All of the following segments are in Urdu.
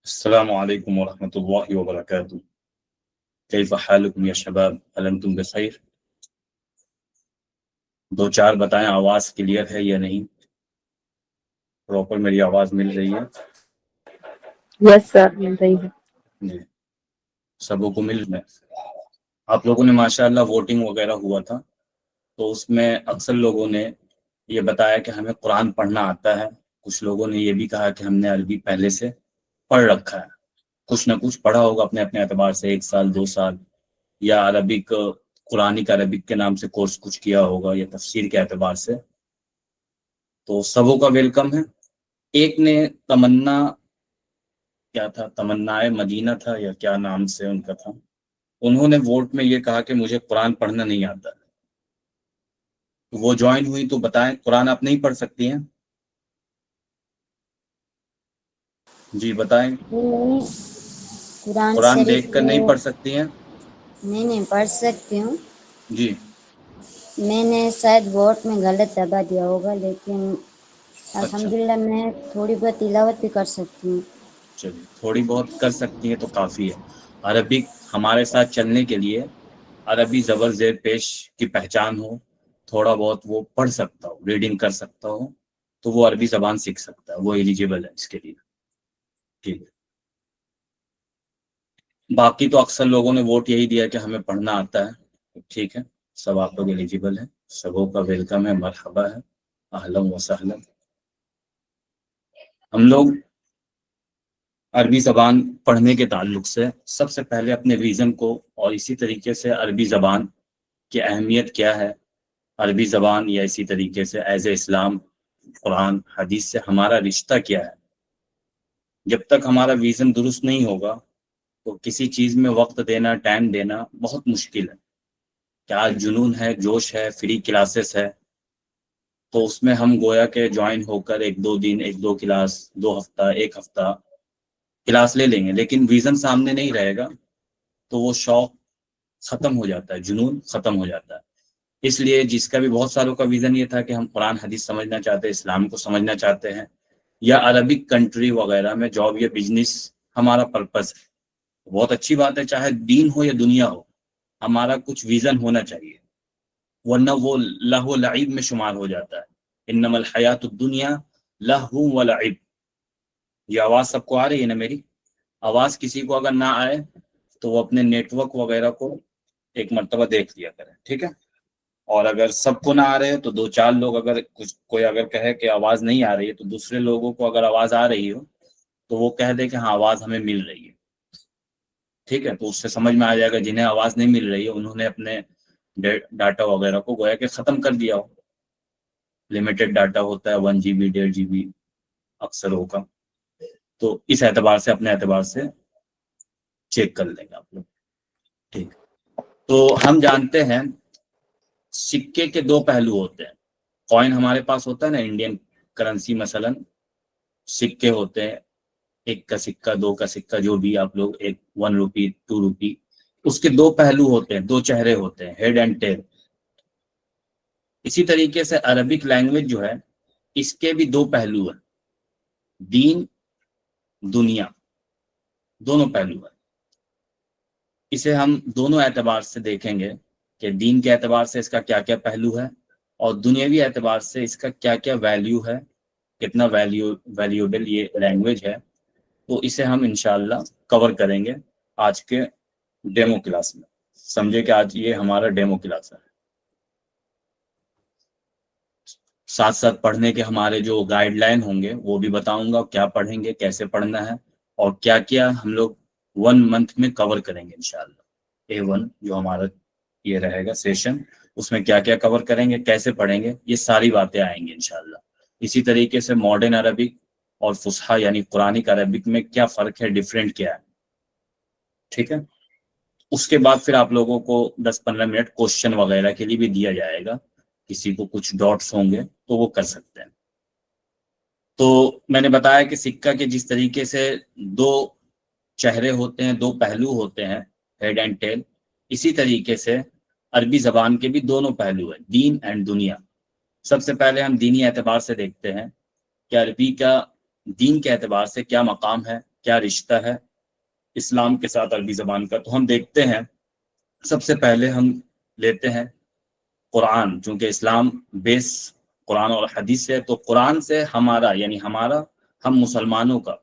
السلام علیکم ورحمۃ اللہ وبرکاتہ. کیف حالکم یا شباب؟ هل انتم بخیر؟ دو چار بتائیں آواز کلیئر ہے یا نہیں؟ پراپر میری آواز مل رہی ہے؟ یس سر مل رہی ہے. جی سبوں کو مل رہا ہے. آپ لوگوں نے ماشاءاللہ ووٹنگ وغیرہ ہوا تھا تو اس میں اکثر لوگوں نے یہ بتایا کہ ہمیں قرآن پڑھنا آتا ہے. کچھ لوگوں نے یہ بھی کہا کہ ہم نے عربی پہلے سے پڑھ رکھا ہے. کچھ نہ کچھ پڑھا ہوگا اپنے اپنے اعتبار سے، 1 سال 2 سال، یا عربک قرآنک عربک کے نام سے کورس کچھ کیا ہوگا، یا تفسیر کے اعتبار سے. تو سبوں کا ویلکم ہے. ایک نے تمنا کیا تھا، تمنا مدینہ تھا یا کیا نام سے ان کا تھا، انہوں نے ووٹ میں یہ کہا کہ مجھے قرآن پڑھنا نہیں آتا. وہ جوائن ہوئی تو بتائیں قرآن آپ نہیں پڑھ سکتی ہیں؟ جی بتائیں. نہیں، قرآن قرآن شریف دیکھ کر میں نہیں پڑھ سکتی ہیں؟ نہیں پڑھ سکتی ہوں. جی میں نے شاید ووٹ میں غلط دبا دیا ہوگا، لیکن اچھا الحمدللہ میں تھوڑی بہت تلاوت بھی کر سکتی ہوں. چلیے، تھوڑی بہت کر سکتی ہیں تو کافی ہے. عربک ہمارے ساتھ چلنے کے لیے عربی زبر زیر پیش کی پہچان ہو، تھوڑا بہت وہ پڑھ سکتا ہو، ریڈنگ کر سکتا ہو، تو وہ عربی زبان سیکھ سکتا ہے، وہ ایلیجیبل ہے اس کے لیے. ٹھیک ہے. باقی تو اکثر لوگوں نے ووٹ یہی دیا کہ ہمیں پڑھنا آتا ہے. ٹھیک ہے، سب آپ لوگ ایلیجیبل ہیں، سبوں کا ویلکم ہے، مرحبا ہے، اہلا و سہلا. ہم لوگ عربی زبان پڑھنے کے تعلق سے سب سے پہلے اپنے ریزن کو، اور اسی طریقے سے عربی زبان کی اہمیت کیا ہے، عربی زبان یا اسی طریقے سے ایز اے اسلام قرآن حدیث سے ہمارا رشتہ کیا ہے. جب تک ہمارا ویژن درست نہیں ہوگا تو کسی چیز میں وقت دینا، ٹائم دینا بہت مشکل ہے. کیا جنون ہے، جوش ہے، فری کلاسز ہے، تو اس میں ہم گویا کہ جوائن ہو کر 1 2 دن، 1 2 کلاس، 2 ہفتہ، 1 ہفتہ کلاس لے لیں گے، لیکن ویژن سامنے نہیں رہے گا تو وہ شوق ختم ہو جاتا ہے، جنون ختم ہو جاتا ہے. اس لیے جس کا بھی بہت ساروں کا ویژن یہ تھا کہ ہم قرآن حدیث سمجھنا چاہتے ہیں، اسلام کو سمجھنا چاہتے ہیں، یا عربک کنٹری وغیرہ میں جاب یا بزنس ہمارا پرپس ہے. بہت اچھی بات ہے، چاہے دین ہو یا دنیا ہو، ہمارا کچھ ویژن ہونا چاہیے، ورنہ وہ لہو و لعب میں شمار ہو جاتا ہے. انما الحیات الدنیا لہو و لعب. یہ آواز سب کو آ رہی ہے نا میری؟ آواز کسی کو اگر نہ آئے تو وہ اپنے نیٹ ورک وغیرہ کو ایک مرتبہ دیکھ لیا کرے، ٹھیک ہے؟ اور اگر سب کو نہ آ رہے تو 2 4 لوگ، اگر کوئی اگر کہے کہ آواز نہیں آ رہی ہے، تو دوسرے لوگوں کو اگر آواز آ رہی ہو تو وہ کہہ دے کہ ہاں آواز ہمیں مل رہی ہے. ٹھیک ہے، تو اس سے سمجھ میں آ جائے گا جنہیں آواز نہیں مل رہی ہے انہوں نے اپنے ڈاٹا وغیرہ کو گویا کہ ختم کر دیا ہو. لمیٹڈ ڈاٹا ہوتا ہے، 1 GB 1.5 GB اکثروں کا. تو اس اعتبار سے، اپنے اعتبار سے چیک کر لیں گے آپ لوگ. ٹھیک، تو ہم جانتے ہیں سکے کے 2 پہلو ہوتے ہیں. کوائن ہمارے پاس ہوتا ہے نا، انڈین کرنسی مثلا سکے ہوتے ہیں، 1 کا سکہ، 2 کا سکہ، جو بھی آپ لوگ، 1 روپی 2 روپی، اس کے 2 پہلو ہوتے ہیں، 2 چہرے ہوتے ہیں، ہیڈ اینڈ ٹیل. اسی طریقے سے عربک لینگویج جو ہے اس کے بھی 2 پہلو ہیں، دین دنیا، دونوں پہلو ہیں. اسے ہم دونوں اعتبار سے دیکھیں گے کہ دین کے اعتبار سے اس کا کیا کیا پہلو ہے، اور دنیاوی اعتبار سے اس کا کیا کیا ویلیو ہے، کتنا ویلیوبل یہ لینگویج ہے. تو اسے ہم انشاءاللہ کور کریں گے آج کے ڈیمو کلاس میں. سمجھے کہ آج یہ ہمارا ڈیمو کلاس ہے. ساتھ ساتھ پڑھنے کے ہمارے جو گائیڈ لائن ہوں گے وہ بھی بتاؤں گا، کیا پڑھیں گے، کیسے پڑھنا ہے، اور کیا کیا ہم لوگ 1 منتھ میں کور کریں گے انشاءاللہ. A1 جو ہمارا یہ رہے گا سیشن، اس میں کیا کیا کور کریں گے، کیسے پڑھیں گے، یہ ساری باتیں آئیں گی انشاءاللہ. اسی طریقے سے ماڈرن عربک اور فصحیٰ یعنی قرآنک عربک میں کیا فرق ہے، ڈیفرنٹ کیا ہے. ٹھیک ہے، اس کے بعد پھر آپ لوگوں کو 10 15 منٹ کوشچن وغیرہ کے لیے بھی دیا جائے گا. کسی کو کچھ ڈاٹس ہوں گے تو وہ کر سکتے ہیں. تو میں نے بتایا کہ سکہ کے جس طریقے سے 2 چہرے ہوتے ہیں، 2 پہلو ہوتے ہیں، ہیڈ اینڈ ٹیل، اسی طریقے سے عربی زبان کے بھی دونوں پہلو ہیں، دین اینڈ دنیا. سب سے پہلے ہم دینی اعتبار سے دیکھتے ہیں کہ عربی کا دین کے اعتبار سے کیا مقام ہے، کیا رشتہ ہے اسلام کے ساتھ عربی زبان کا، تو ہم دیکھتے ہیں سب سے پہلے ہم لیتے ہیں قرآن، چونکہ اسلام بیس قرآن اور حدیث سے، تو قرآن سے ہمارا یعنی ہمارا ہم مسلمانوں کا،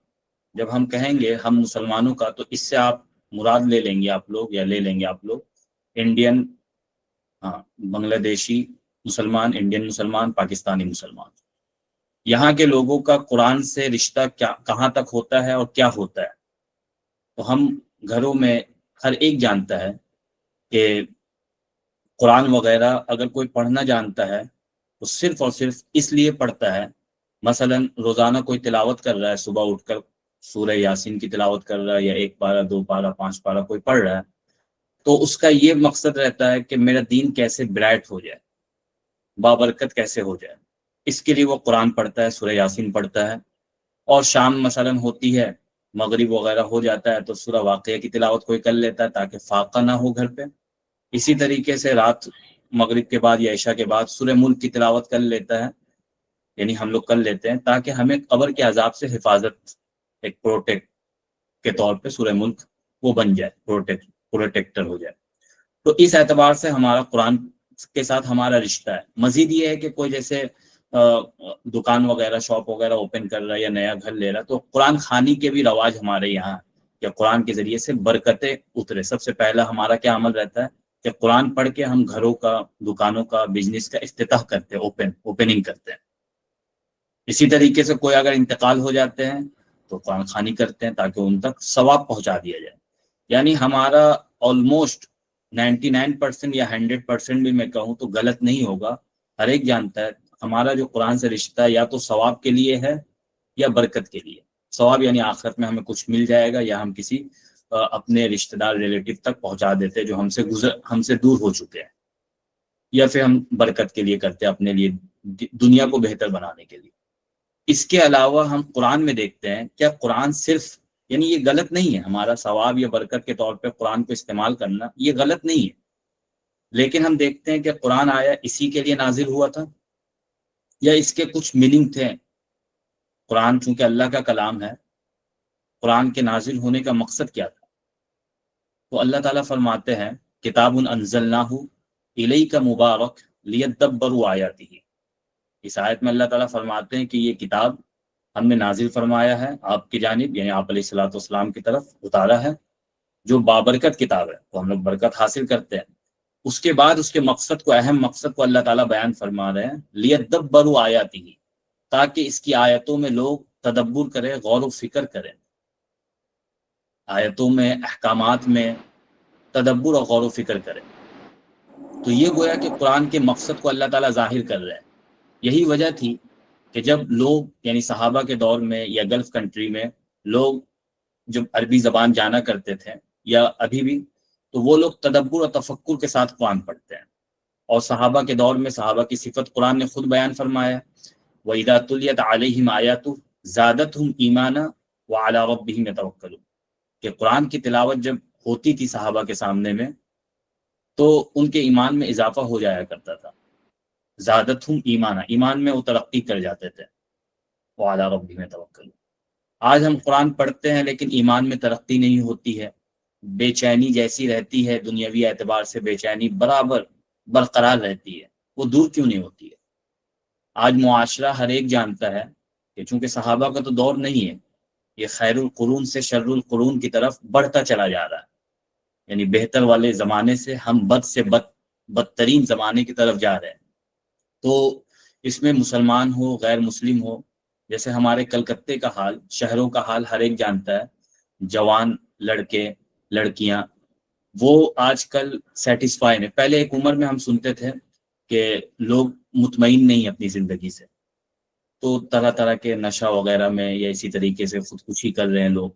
جب ہم کہیں گے ہم مسلمانوں کا، تو اس سے آپ مراد لے لیں گے آپ لوگ، یا لے لیں گے آپ لوگ انڈین، ہاں، بنگلہ دیشی مسلمان، انڈین مسلمان، پاکستانی مسلمان، یہاں کے لوگوں کا قرآن سے رشتہ کیا کہاں تک ہوتا ہے اور کیا ہوتا ہے. تو ہم گھروں میں ہر ایک جانتا ہے کہ قرآن وغیرہ اگر کوئی پڑھنا جانتا ہے تو صرف اور صرف اس لیے پڑھتا ہے، مثلا روزانہ کوئی تلاوت کر رہا ہے، صبح اٹھ کر سورہ یاسین کی تلاوت کر رہا ہے، یا 1 پارہ 2 پارہ 5 پارہ کوئی پڑھ رہا ہے، تو اس کا یہ مقصد رہتا ہے کہ میرا دین کیسے برائٹ ہو جائے، بابرکت کیسے ہو جائے، اس کے لیے وہ قرآن پڑھتا ہے، سورہ یاسین پڑھتا ہے. اور شام مثلا ہوتی ہے، مغرب وغیرہ ہو جاتا ہے، تو سورہ واقعہ کی تلاوت کوئی کر لیتا ہے تاکہ فاقہ نہ ہو گھر پہ. اسی طریقے سے رات مغرب کے بعد یا عشاء کے بعد سورہ ملک کی تلاوت کر لیتا ہے، یعنی ہم لوگ کر لیتے ہیں تاکہ ہمیں قبر کے عذاب سے حفاظت، ایک پروٹیکٹ کے طور پہ سورہ ملک وہ بن جائے، پروٹیکٹر ہو جائے. تو اس اعتبار سے ہمارا قرآن کے ساتھ ہمارا رشتہ ہے. مزید یہ ہے کہ کوئی جیسے دکان وغیرہ شاپ وغیرہ اوپن کر رہا ہے یا نیا گھر لے رہا ہے، تو قرآن خوانی کے بھی رواج ہمارے یہاں کہ قرآن کے ذریعے سے برکتیں اترے. سب سے پہلا ہمارا کیا عمل رہتا ہے کہ قرآن پڑھ کے ہم گھروں کا، دکانوں کا، بزنس کا افتتاح کرتے ہیں، اوپننگ کرتے ہیں. اسی طریقے سے کوئی اگر انتقال ہو جاتے ہیں تو قرآن خوانی کرتے ہیں تاکہ ان تک ثواب پہنچا دیا جائے. یعنی ہمارا آلموسٹ 99% یا 100% بھی میں کہوں تو غلط نہیں ہوگا، ہر ایک جانتا ہے ہمارا جو قرآن سے رشتہ ہے یا تو ثواب کے لیے ہے یا برکت کے لیے. ثواب یعنی آخرت میں ہمیں کچھ مل جائے گا، یا ہم کسی اپنے رشتہ دار ریلیٹیو تک پہنچا دیتے جو ہم سے دور ہو چکے ہیں، یا پھر ہم برکت کے لیے کرتے ہیں، اپنے لیے دنیا کو بہتر بنانے کے لیے. اس کے علاوہ ہم قرآن میں دیکھتے ہیں کیا قرآن صرف، یعنی یہ غلط نہیں ہے ہمارا ثواب یا برکت کے طور پہ قرآن کو استعمال کرنا، یہ غلط نہیں ہے، لیکن ہم دیکھتے ہیں کہ قرآن آیا اسی کے لیے نازل ہوا تھا یا اس کے کچھ میننگ تھے. قرآن چونکہ اللہ کا کلام ہے، قرآن کے نازل ہونے کا مقصد کیا تھا؟ تو اللہ تعالیٰ فرماتے ہیں کتاب انزلناہ الیک مبارک لیدبروا آیاتہ. اس آیت میں اللہ تعالیٰ فرماتے ہیں کہ یہ کتاب ہم نے نازل فرمایا ہے آپ کی جانب، یعنی آپ علیہ الصلوۃ والسلام کی طرف اتارا ہے، جو بابرکت کتاب ہے، تو ہم لوگ برکت حاصل کرتے ہیں. اس کے بعد اس کے مقصد کو، اہم مقصد کو اللہ تعالیٰ بیان فرما رہے ہیں، لیدبروا آیاتہ، تاکہ اس کی آیتوں میں لوگ تدبر کریں، غور و فکر کریں. آیتوں میں، احکامات میں تدبر اور غور و فکر کریں. تو یہ گویا کہ قرآن کے مقصد کو اللہ تعالیٰ ظاہر کر رہے ہیں. یہی وجہ تھی کہ جب لوگ یعنی صحابہ کے دور میں یا گلف کنٹری میں لوگ جب عربی زبان جانا کرتے تھے یا ابھی بھی، تو وہ لوگ تدبر اور تفکر کے ساتھ قرآن پڑھتے ہیں. اور صحابہ کے دور میں صحابہ کی صفت قرآن نے خود بیان فرمایا، وَإِذَا تُلِيَتْ عَلَيْهِمْ آيَاتُهُ زَادَتْهُمْ إِيمَانًا وَعَلَىٰ رَبِّهِمْ يَتَوَكَّلُونَ. کہ قرآن کی تلاوت جب ہوتی تھی صحابہ کے سامنے میں تو ان کے ایمان میں اضافہ ہو جایا کرتا تھا. زادتہم ایمانا، ایمان میں وہ ترقی کر جاتے تھے. وعلی ربہم یتوکلون. آج ہم قرآن پڑھتے ہیں لیکن ایمان میں ترقی نہیں ہوتی ہے، بے چینی جیسی رہتی ہے، دنیاوی اعتبار سے بے چینی برابر برقرار رہتی ہے. وہ دور کیوں نہیں ہوتی ہے؟ آج معاشرہ ہر ایک جانتا ہے کہ چونکہ صحابہ کا تو دور نہیں ہے، یہ خیر القرون سے شر القرون کی طرف بڑھتا چلا جا رہا ہے. یعنی بہتر والے زمانے سے ہم بد سے بدترین زمانے کی طرف جا رہے ہیں. تو اس میں مسلمان ہو، غیر مسلم ہو، جیسے ہمارے کلکتے کا حال، شہروں کا حال ہر ایک جانتا ہے. جوان لڑکے لڑکیاں وہ آج کل سیٹسفائی نہیں. پہلے ایک عمر میں ہم سنتے تھے کہ لوگ مطمئن نہیں اپنی زندگی سے، تو طرح طرح کے نشہ وغیرہ میں یا اسی طریقے سے خودکشی کر رہے ہیں لوگ.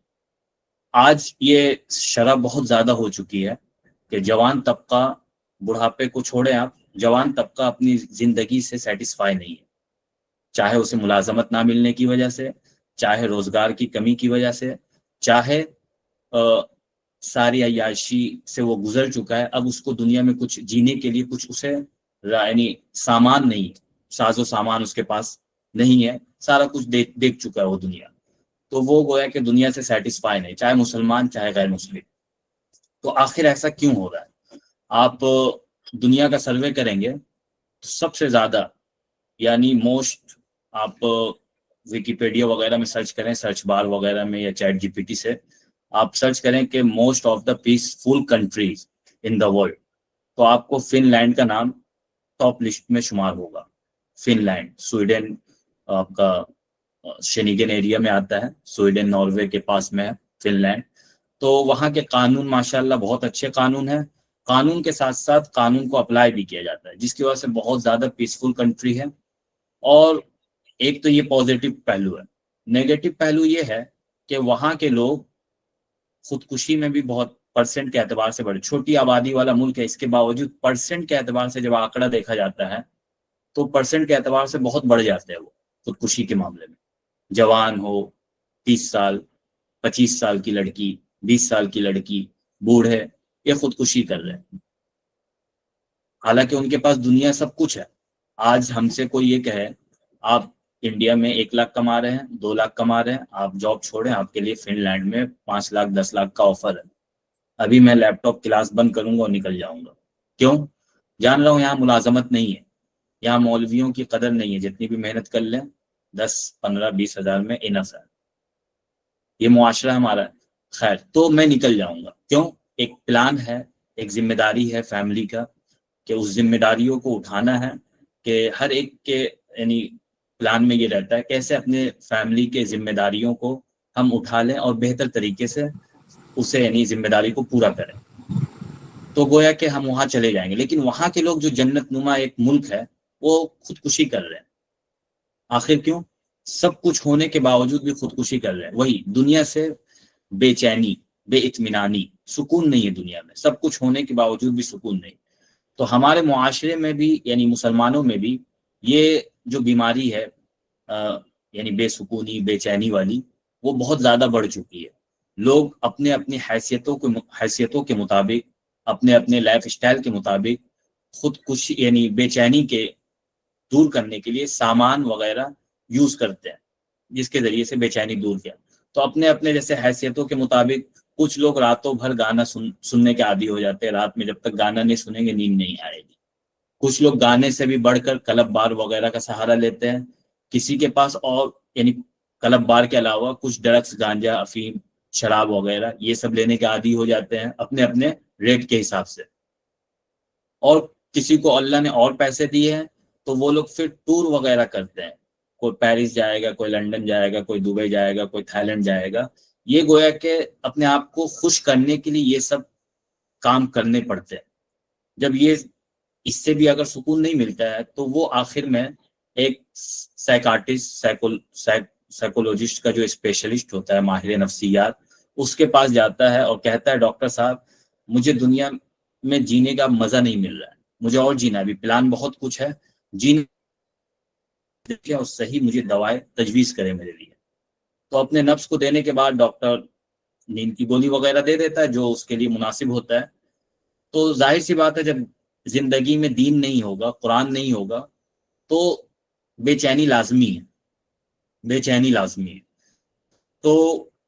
آج یہ شرح بہت زیادہ ہو چکی ہے کہ جوان طبقہ، بڑھاپے کو چھوڑیں آپ، جوان طبقہ اپنی زندگی سے سیٹسفائی نہیں ہے، چاہے اسے ملازمت نہ ملنے کی وجہ سے، چاہے روزگار کی کمی کی وجہ سے، چاہے ساری عیاشی سے وہ گزر چکا ہے، اب اس کو دنیا میں کچھ جینے کے لیے کچھ اسے یعنی سامان نہیں، ساز و سامان اس کے پاس نہیں ہے، سارا کچھ دیکھ چکا ہے وہ دنیا. تو وہ گویا کہ دنیا سے سیٹسفائی نہیں، چاہے مسلمان چاہے غیر مسلم۔ تو آخر ایسا کیوں ہو رہا ہے؟ آپ دنیا کا سروے کریں گے تو سب سے زیادہ یعنی موسٹ، آپ ویکیپیڈیا وغیرہ میں سرچ کریں، سرچ بار وغیرہ میں یا چیٹ جی پی ٹی سے آپ سرچ کریں کہ most of the peaceful countries in the world, تو آپ کو فن لینڈ کا نام ٹاپ لسٹ میں شمار ہوگا۔ فن لینڈ، سویڈن آپ کا شینیگن ایریا میں آتا ہے، سویڈن ناروے کے پاس میں ہے فن لینڈ۔ تو وہاں کے قانون ماشاءاللہ بہت اچھے قانون ہیں، قانون کے ساتھ ساتھ قانون کو اپلائی بھی کیا جاتا ہے، جس کی وجہ سے بہت زیادہ پیسفل کنٹری ہے۔ اور ایک تو یہ پازیٹیو پہلو ہے۔ نیگیٹو پہلو یہ ہے کہ وہاں کے لوگ خودکشی میں بھی بہت پرسنٹ کے اعتبار سے بڑے، چھوٹی آبادی والا ملک ہے، اس کے باوجود پرسنٹ کے اعتبار سے جب آنکڑا دیکھا جاتا ہے تو پرسنٹ کے اعتبار سے بہت بڑھ جاتے ہیں وہ خودکشی کے معاملے میں۔ جوان ہو، 30 سال 25 سال کی لڑکی، 20 سال کی لڑکی، بوڑھے، یہ خودکشی کر رہے ہیں، حالانکہ ان کے پاس دنیا سب کچھ ہے۔ آج ہم سے کوئی یہ کہے آپ انڈیا میں 1 لاکھ کما رہے ہیں، 2 لاکھ کما رہے ہیں، آپ جاب چھوڑیں، آپ کے لیے فن لینڈ میں 5 لاکھ 10 لاکھ کا آفر ہے، ابھی میں لیپ ٹاپ کلاس بند کروں گا اور نکل جاؤں گا۔ کیوں؟ جان رہا ہوں یہاں ملازمت نہیں ہے، یہاں مولویوں کی قدر نہیں ہے، جتنی بھی محنت کر لیں 10 15 20 ہزار میں انف ہے، یہ معاشرہ ہمارا ہے۔ خیر، تو میں نکل جاؤں گا۔ کیوں؟ ایک پلان ہے، ایک ذمہ داری ہے فیملی کا، کہ اس ذمہ داریوں کو اٹھانا ہے، کہ ہر ایک کے یعنی پلان میں یہ رہتا ہے کیسے اپنے فیملی کے ذمہ داریوں کو ہم اٹھا لیں اور بہتر طریقے سے اسے یعنی ذمہ داری کو پورا کریں۔ تو گویا کہ ہم وہاں چلے جائیں گے، لیکن وہاں کے لوگ جو جنت نما ایک ملک ہے وہ خودکشی کر رہے ہیں۔ آخر کیوں؟ سب کچھ ہونے کے باوجود بھی خودکشی کر رہے ہیں۔ وہی دنیا سے بے چینی، بے اطمینانی، سکون نہیں ہے دنیا میں، سب کچھ ہونے کے باوجود بھی سکون نہیں۔ تو ہمارے معاشرے میں بھی یعنی مسلمانوں میں بھی یہ جو بیماری ہے یعنی بے سکونی، بے چینی والی، وہ بہت زیادہ بڑھ چکی ہے۔ لوگ اپنے اپنی حیثیتوں کے مطابق، اپنے اپنے لائف اسٹائل کے مطابق خودکشی یعنی بے چینی کے دور کرنے کے لیے سامان وغیرہ یوز کرتے ہیں، جس کے ذریعے سے بے چینی دور کیا۔ تو اپنے اپنے جیسے حیثیتوں کے مطابق کچھ لوگ راتوں بھر گانا سننے کے عادی ہو جاتے ہیں، رات میں جب تک گانا نہیں سنیں گے نیند نہیں آئے گی۔ کچھ لوگ گانے سے بھی بڑھ کر کلب بار وغیرہ کا سہارا لیتے ہیں۔ کسی کے پاس اور یعنی کلب بار کے علاوہ کچھ ڈرگس، گانجا، افیم، شراب وغیرہ یہ سب لینے کے عادی ہو جاتے ہیں اپنے اپنے ریٹ کے حساب سے۔ اور کسی کو اللہ نے اور پیسے دیے ہیں تو وہ لوگ پھر ٹور وغیرہ کرتے ہیں، کوئی پیرس جائے گا، کوئی لندن جائے گا، کوئی دبئی جائے گا، کوئی تھائی لینڈ جائے گا۔ یہ گویا کہ اپنے آپ کو خوش کرنے کے لیے یہ سب کام کرنے پڑتے ہیں۔ جب یہ اس سے بھی اگر سکون نہیں ملتا ہے تو وہ آخر میں ایک سائیکارٹسٹ، سائیکولوجسٹ کا جو اسپیشلسٹ ہوتا ہے، ماہر نفسیات، اس کے پاس جاتا ہے اور کہتا ہے ڈاکٹر صاحب مجھے دنیا میں جینے کا مزہ نہیں مل رہا ہے، مجھے اور جینا ہے، ابھی پلان بہت کچھ ہے، جینے اور صحیح مجھے دوائیں تجویز کرے میرے لیے۔ تو اپنے نفس کو دینے کے بعد ڈاکٹر نیند کی گولی وغیرہ دے دیتا ہے جو اس کے لیے مناسب ہوتا ہے۔ تو ظاہر سی بات ہے جب زندگی میں دین نہیں ہوگا، قرآن نہیں ہوگا، تو بے چینی لازمی ہے، بے چینی لازمی ہے۔ تو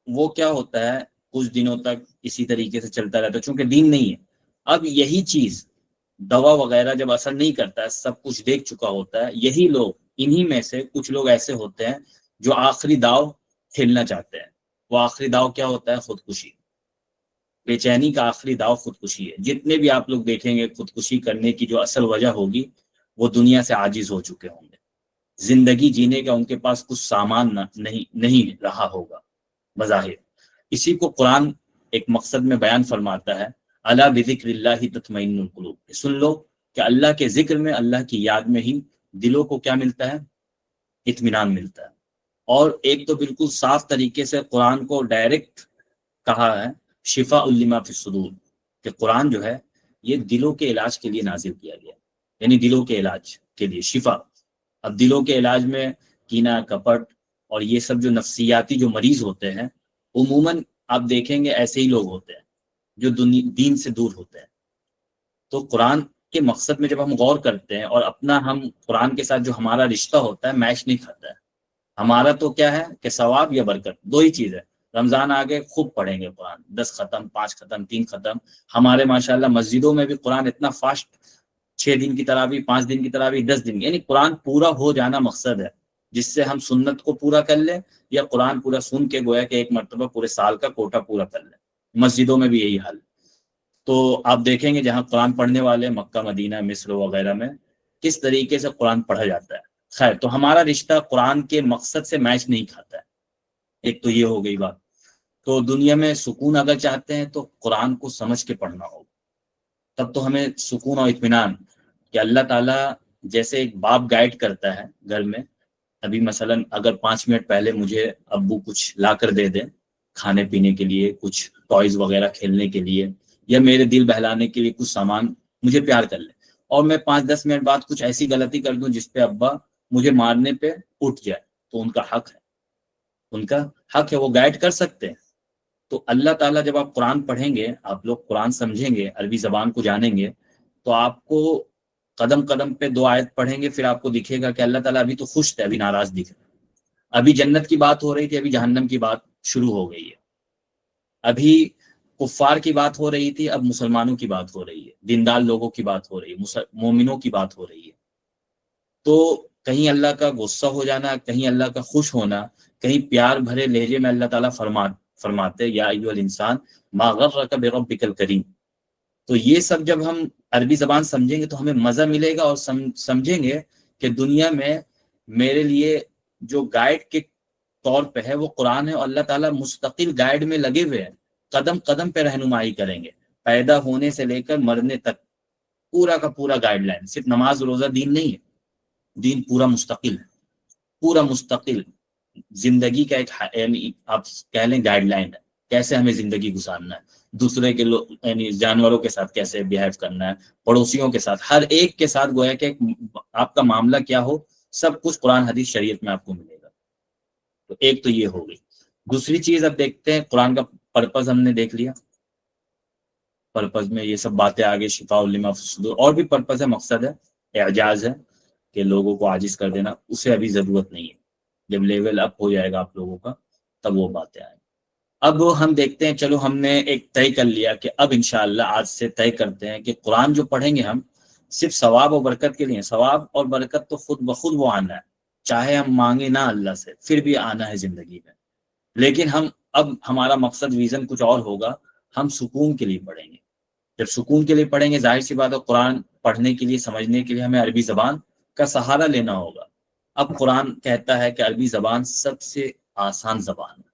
وہ کیا ہوتا ہے کچھ دنوں تک اسی طریقے سے چلتا رہتا ہے چونکہ دین نہیں ہے۔ اب یہی چیز دوا وغیرہ جب اثر نہیں کرتا ہے، سب کچھ دیکھ چکا ہوتا ہے، یہی لوگ، انہی میں سے کچھ لوگ ایسے ہوتے ہیں جو آخری داؤ کھیلنا چاہتے ہیں۔ وہ آخری داؤ کیا ہوتا ہے؟ خودکشی۔ بے چینی کا آخری داؤ خودکشی ہے۔ جتنے بھی آپ لوگ دیکھیں گے خودکشی کرنے کی جو اصل وجہ ہوگی، وہ دنیا سے عاجز ہو چکے ہوں گے، زندگی جینے کا ان کے پاس کچھ سامان نہیں رہا ہوگا بظاہر۔ اسی کو قرآن ایک مقصد میں بیان فرماتا ہے، الا بذکر اللہ تطمئن القلوب، سن لو کہ اللہ کے ذکر میں، اللہ کی یاد میں ہی دلوں کو کیا ملتا ہے؟ اطمینان ملتا ہے۔ اور ایک تو بالکل صاف طریقے سے قرآن کو ڈائریکٹ کہا ہے شفاء لما فی الصدور، کہ قرآن جو ہے یہ دلوں کے علاج کے لیے نازل کیا گیا، یعنی دلوں کے علاج کے لیے شفا۔ اب دلوں کے علاج میں کینہ، کپٹ اور یہ سب جو نفسیاتی جو مریض ہوتے ہیں، عموماً آپ دیکھیں گے ایسے ہی لوگ ہوتے ہیں جو دین سے دور ہوتے ہیں۔ تو قرآن کے مقصد میں جب ہم غور کرتے ہیں اور اپنا ہم قرآن کے ساتھ جو ہمارا رشتہ ہوتا ہے میچ نہیں کھاتا ہے، ہمارا تو کیا ہے کہ ثواب یا برکت، دو ہی چیز ہے. رمضان آگے خوب پڑھیں گے قرآن، 10 ختم، 5 ختم، 3 ختم. ہمارے ماشاءاللہ مسجدوں میں بھی قرآن اتنا فاسٹ، 6 دن کی تراویح، 5 دن کی تراویح، 10 دن، یعنی قرآن پورا ہو جانا مقصد ہے، جس سے ہم سنت کو پورا کر لیں یا قرآن پورا سن کے گویا کہ ایک مرتبہ پورے سال کا کوٹا پورا کر لیں. مسجدوں میں بھی یہی حال. تو آپ دیکھیں گے جہاں قرآن پڑھنے والے مکہ، مدینہ، مصر وغیرہ میں کس طریقے سے قرآن پڑھا جاتا ہے. خیر، تو ہمارا رشتہ قرآن کے مقصد سے میچ نہیں کھاتا ہے. ایک تو یہ ہو گئی بات. تو دنیا میں سکون اگر چاہتے ہیں تو قرآن کو سمجھ کے پڑھنا ہوگا، تب تو ہمیں سکون اور اطمینان کہ اللہ تعالیٰ جیسے ایک باپ گائیڈ کرتا ہے گھر میں. ابھی مثلا اگر 5 منٹ پہلے مجھے ابو کچھ لا کر دے دیں کھانے پینے کے لیے، کچھ ٹوائز وغیرہ کھیلنے کے لیے، یا میرے دل بہلانے کے لیے کچھ سامان، مجھے پیار کر لیں، اور میں 5-10 منٹ بعد کچھ ایسی غلطی کر دوں جس پہ ابا مجھے مارنے پہ اٹھ جائے، تو ان کا حق ہے، ان کا حق ہے، وہ گائیڈ کر سکتے ہیں. تو اللہ تعالیٰ جب آپ قرآن پڑھیں گے، آپ لوگ قرآن سمجھیں گے، عربی زبان کو جانیں گے، تو آپ کو قدم قدم پہ 2 آیت پڑھیں گے، پھر آپ کو دکھے گا کہ اللہ تعالیٰ ابھی تو خوش تھے، ابھی ناراض دکھ رہے. ابھی جنت کی بات ہو رہی تھی، ابھی جہنم کی بات شروع ہو گئی ہے. ابھی کفار کی بات ہو رہی تھی، اب مسلمانوں کی بات ہو رہی ہے، دیندار لوگوں کی بات ہو رہی ہے، مومنوں کی بات ہو رہی ہے. تو کہیں اللہ کا غصہ ہو جانا، کہیں اللہ کا خوش ہونا، کہیں پیار بھرے لہجے میں اللہ تعالیٰ فرماتے یا ایھا الانسان ما غرک بربک الکریم. تو یہ سب جب ہم عربی زبان سمجھیں گے تو ہمیں مزہ ملے گا، اور سمجھیں گے کہ دنیا میں میرے لیے جو گائیڈ کے طور پہ ہے وہ قرآن ہے، اور اللہ تعالیٰ مستقل گائیڈ میں لگے ہوئے ہیں، قدم قدم پہ رہنمائی کریں گے، پیدا ہونے سے لے کر مرنے تک پورا کا پورا گائیڈ لائن. صرف نماز روزہ دین نہیں ہے، دین پورا مستقل ہے، پورا مستقل زندگی کا ایک یعنی آپ کہہ لیں گائیڈ لائن ہے، کیسے ہمیں زندگی گزارنا ہے، دوسرے کے لوگ یعنی جانوروں کے ساتھ کیسے بیہیو کرنا ہے، پڑوسیوں کے ساتھ، ہر ایک کے ساتھ گویا کہ آپ کا معاملہ کیا ہو، سب کچھ قرآن حدیث شریعت میں آپ کو ملے گا. تو ایک تو یہ ہو گئی. دوسری چیز اب دیکھتے ہیں قرآن کا پرپز ہم نے دیکھ لیا. پرپز میں یہ سب باتیں آگے شفاء لما فی الصدور، اور بھی پرپز ہے، مقصد ہے، اعجاز ہے کہ لوگوں کو عاجز کر دینا، اسے ابھی ضرورت نہیں ہے. جب لیول اپ ہو جائے گا آپ لوگوں کا تب وہ باتیں آئیں. اب ہم دیکھتے ہیں، چلو ہم نے ایک طے کر لیا کہ اب انشاءاللہ آج سے طے کرتے ہیں کہ قرآن جو پڑھیں گے ہم صرف ثواب اور برکت کے لیے. ثواب اور برکت تو خود بخود وہ آنا ہے، چاہے ہم مانگے نہ اللہ سے، پھر بھی آنا ہے زندگی میں. لیکن اب ہمارا مقصد ویژن کچھ اور ہوگا. ہم سکون کے لیے پڑھیں گے. جب سکون کے لیے پڑھیں گے، ظاہر سی بات ہے قرآن پڑھنے کے لیے، سمجھنے کے لیے ہمیں عربی زبان کا سہارا لینا ہوگا. اب قرآن کہتا ہے کہ عربی زبان سب سے آسان زبان ہے.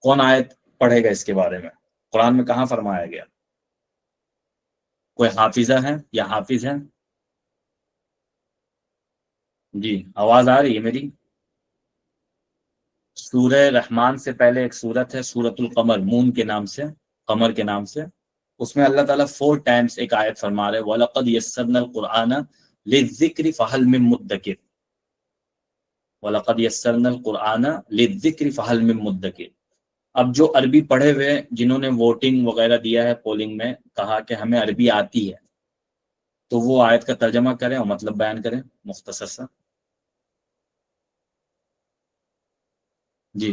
کون آیت پڑھے گا اس کے بارے میں؟ قرآن میں کہاں فرمایا گیا؟ کوئی حافظہ ہے یا حافظ ہے؟ جی آواز آ رہی ہے میری؟ سورہ رحمان سے پہلے ایک سورت ہے، سورۃ القمر، مون کے نام سے، قمر کے نام سے. اس میں اللہ تعالیٰ 4 ٹائمز ایک آیت فرما رہے وَلَقَدْ يَسَّرْنَا الْقُرْآنَ لِلذِّكْرِ فَهَلْ مِن مُدَّكِرٍ. وَلَقَدْ يَسَّرْنَا الْقُرْآنَ لِلذِّكْرِ فَهَلْ مِن مُدَّكِرٍ. اب جو عربی پڑھے ہوئے جنہوں نے ووٹنگ وغیرہ دیا ہے، پولنگ میں کہا کہ ہمیں عربی آتی ہے، تو وہ آیت کا ترجمہ کریں اور مطلب بیان کریں مختصر سا. جی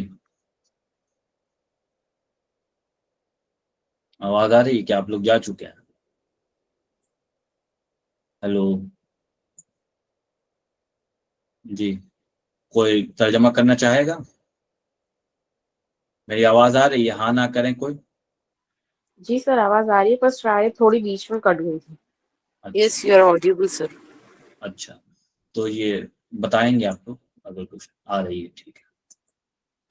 آواز آ رہی ہے کہ آپ لوگ جا چکے ہیں؟ ہیلو جی، کوئی ترجمہ کرنا چاہے گا؟ میری آواز آ رہی ہے؟ ہاں نہ کریں کوئی. جی سر آواز آ رہی ہے، بس شاید تھوڑی بیچ میں کٹ گئی تھی. یس یو آر آڈیبل سر. اچھا، تو یہ بتائیں گے آپ کو اگر کچھ آ رہی ہے. ٹھیک ہے،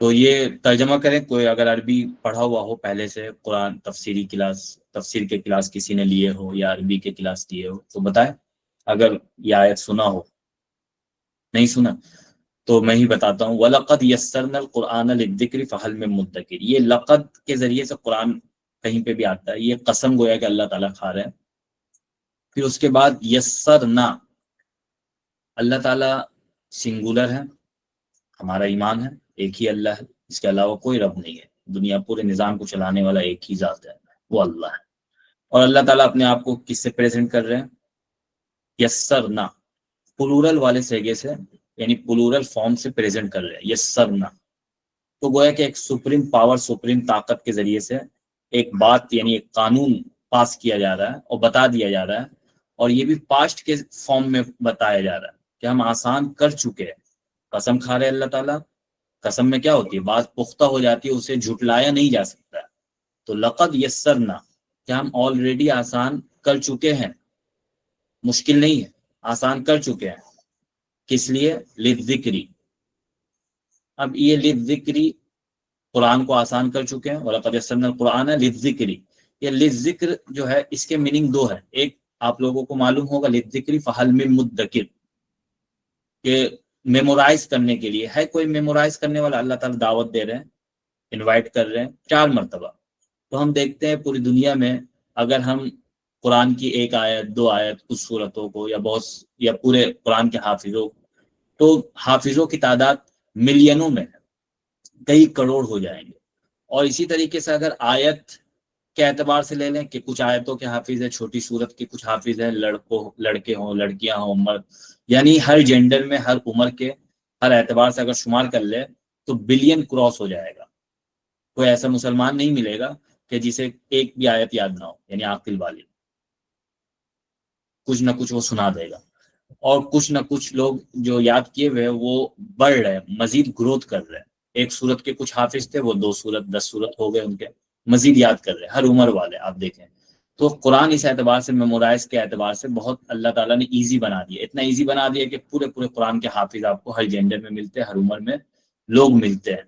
تو یہ ترجمہ کریں. کوئی اگر عربی پڑھا ہوا ہو پہلے سے، قرآن تفسیری کلاس، تفسیر کے کلاس کسی نے لیے ہو یا عربی کے کلاس لیے ہو تو بتائیں. اگر یہ آیت سنا ہو، نہیں سنا تو میں ہی بتاتا ہوں. وَلَقَدْ يَسَّرْنَا الْقُرْآنَ لِلذِّكْرِ فَهَلْ مِن مُدَّكِرٍ. یہ لقد کے ذریعے سے قرآن کہیں پہ بھی آتا ہے، یہ قسم گویا کہ اللہ تعالیٰ کھا رہے ہیں. پھر اس کے بعد یسرنا، اللہ تعالیٰ سنگولر ہے، ہمارا ایمان ہے ایک ہی اللہ ہے، اس کے علاوہ کوئی رب نہیں ہے. دنیا پورے نظام کو چلانے والا ایک ہی ذات ہے، وہ اللہ ہے. اور اللہ تعالیٰ اپنے آپ کو کس سے پریزنٹ کر رہے ہیں؟ یسرنا، پلورل والے سیگے سے یعنی پلورل فارم سے پریزنٹ کر رہے ہیں، یسرنا. تو گویا کہ ایک سپریم پاور، سپریم طاقت کے ذریعے سے ایک بات یعنی ایک قانون پاس کیا جا رہا ہے اور بتا دیا جا رہا ہے، اور یہ بھی پاسٹ کے فارم میں بتایا جا رہا ہے کہ ہم آسان کر چکے ہیں. قسم کھا رہے اللہ تعالیٰ. قسم میں کیا ہوتی ہے؟ بات پختہ ہو جاتی ہے، اسے جھٹلایا نہیں جا سکتا. تو لقد یسرنا کہ ہم آلریڈی آسان کر چکے ہیں، مشکل نہیں ہے، آسان کر چکے ہیں. کس لیے؟ للذکری. اب یہ للذکری قرآن کو آسان کر چکے ہیں، وَلَقَدْ يَسَّرْنَا الْقُرْآنَ لِلذِّكْرِ. یہ للذکر جو ہے اس کے میننگ دو ہے. ایک آپ لوگوں کو معلوم ہوگا للذکری فہل من مدکر، کہ میمورائز کرنے کے لیے ہے کوئی میمورائز کرنے والا. اللہ تعالیٰ دعوت دے رہے ہیں، انوائٹ کر رہے ہیں 4 مرتبہ. تو ہم دیکھتے ہیں پوری دنیا میں اگر ہم قرآن کی ایک آیت، 2 آیت، کچھ صورتوں کو یا پورے قرآن کے حافظوں، تو حافظوں کی تعداد ملینوں میں ہے، کئی کروڑ ہو جائیں گے. اور اسی طریقے سے اگر آیت کے اعتبار سے لے لیں کہ کچھ آیتوں کے حافظ ہے، چھوٹی صورت کے کچھ حافظ ہیں، لڑکے ہوں، لڑکیاں ہوں، مرد، یعنی ہر جینڈر میں، ہر عمر کے، ہر اعتبار سے اگر شمار کر لے تو بلین کراس ہو جائے گا. کوئی ایسا مسلمان نہیں ملے گا کہ جسے ایک بھی آیت یاد نہ ہو، یعنی عاقل والی. کچھ نہ کچھ وہ سنا دے گا. اور کچھ نہ کچھ لوگ جو یاد کیے ہوئے وہ بڑھ رہے، مزید گروتھ کر رہے. ایک صورت کے کچھ حافظ تھے، وہ 2 صورت 10 صورت ہو گئے ان کے، مزید یاد کر رہے ہر عمر والے. آپ دیکھیں تو قرآن اس اعتبار سے، میمورائز کے اعتبار سے بہت اللہ تعالیٰ نے ایزی بنا دیا. اتنا ایزی بنا دیا کہ پورے قرآن کے حافظ آپ کو ہر جینڈر میں ملتے ہیں، ہر عمر میں لوگ ملتے ہیں.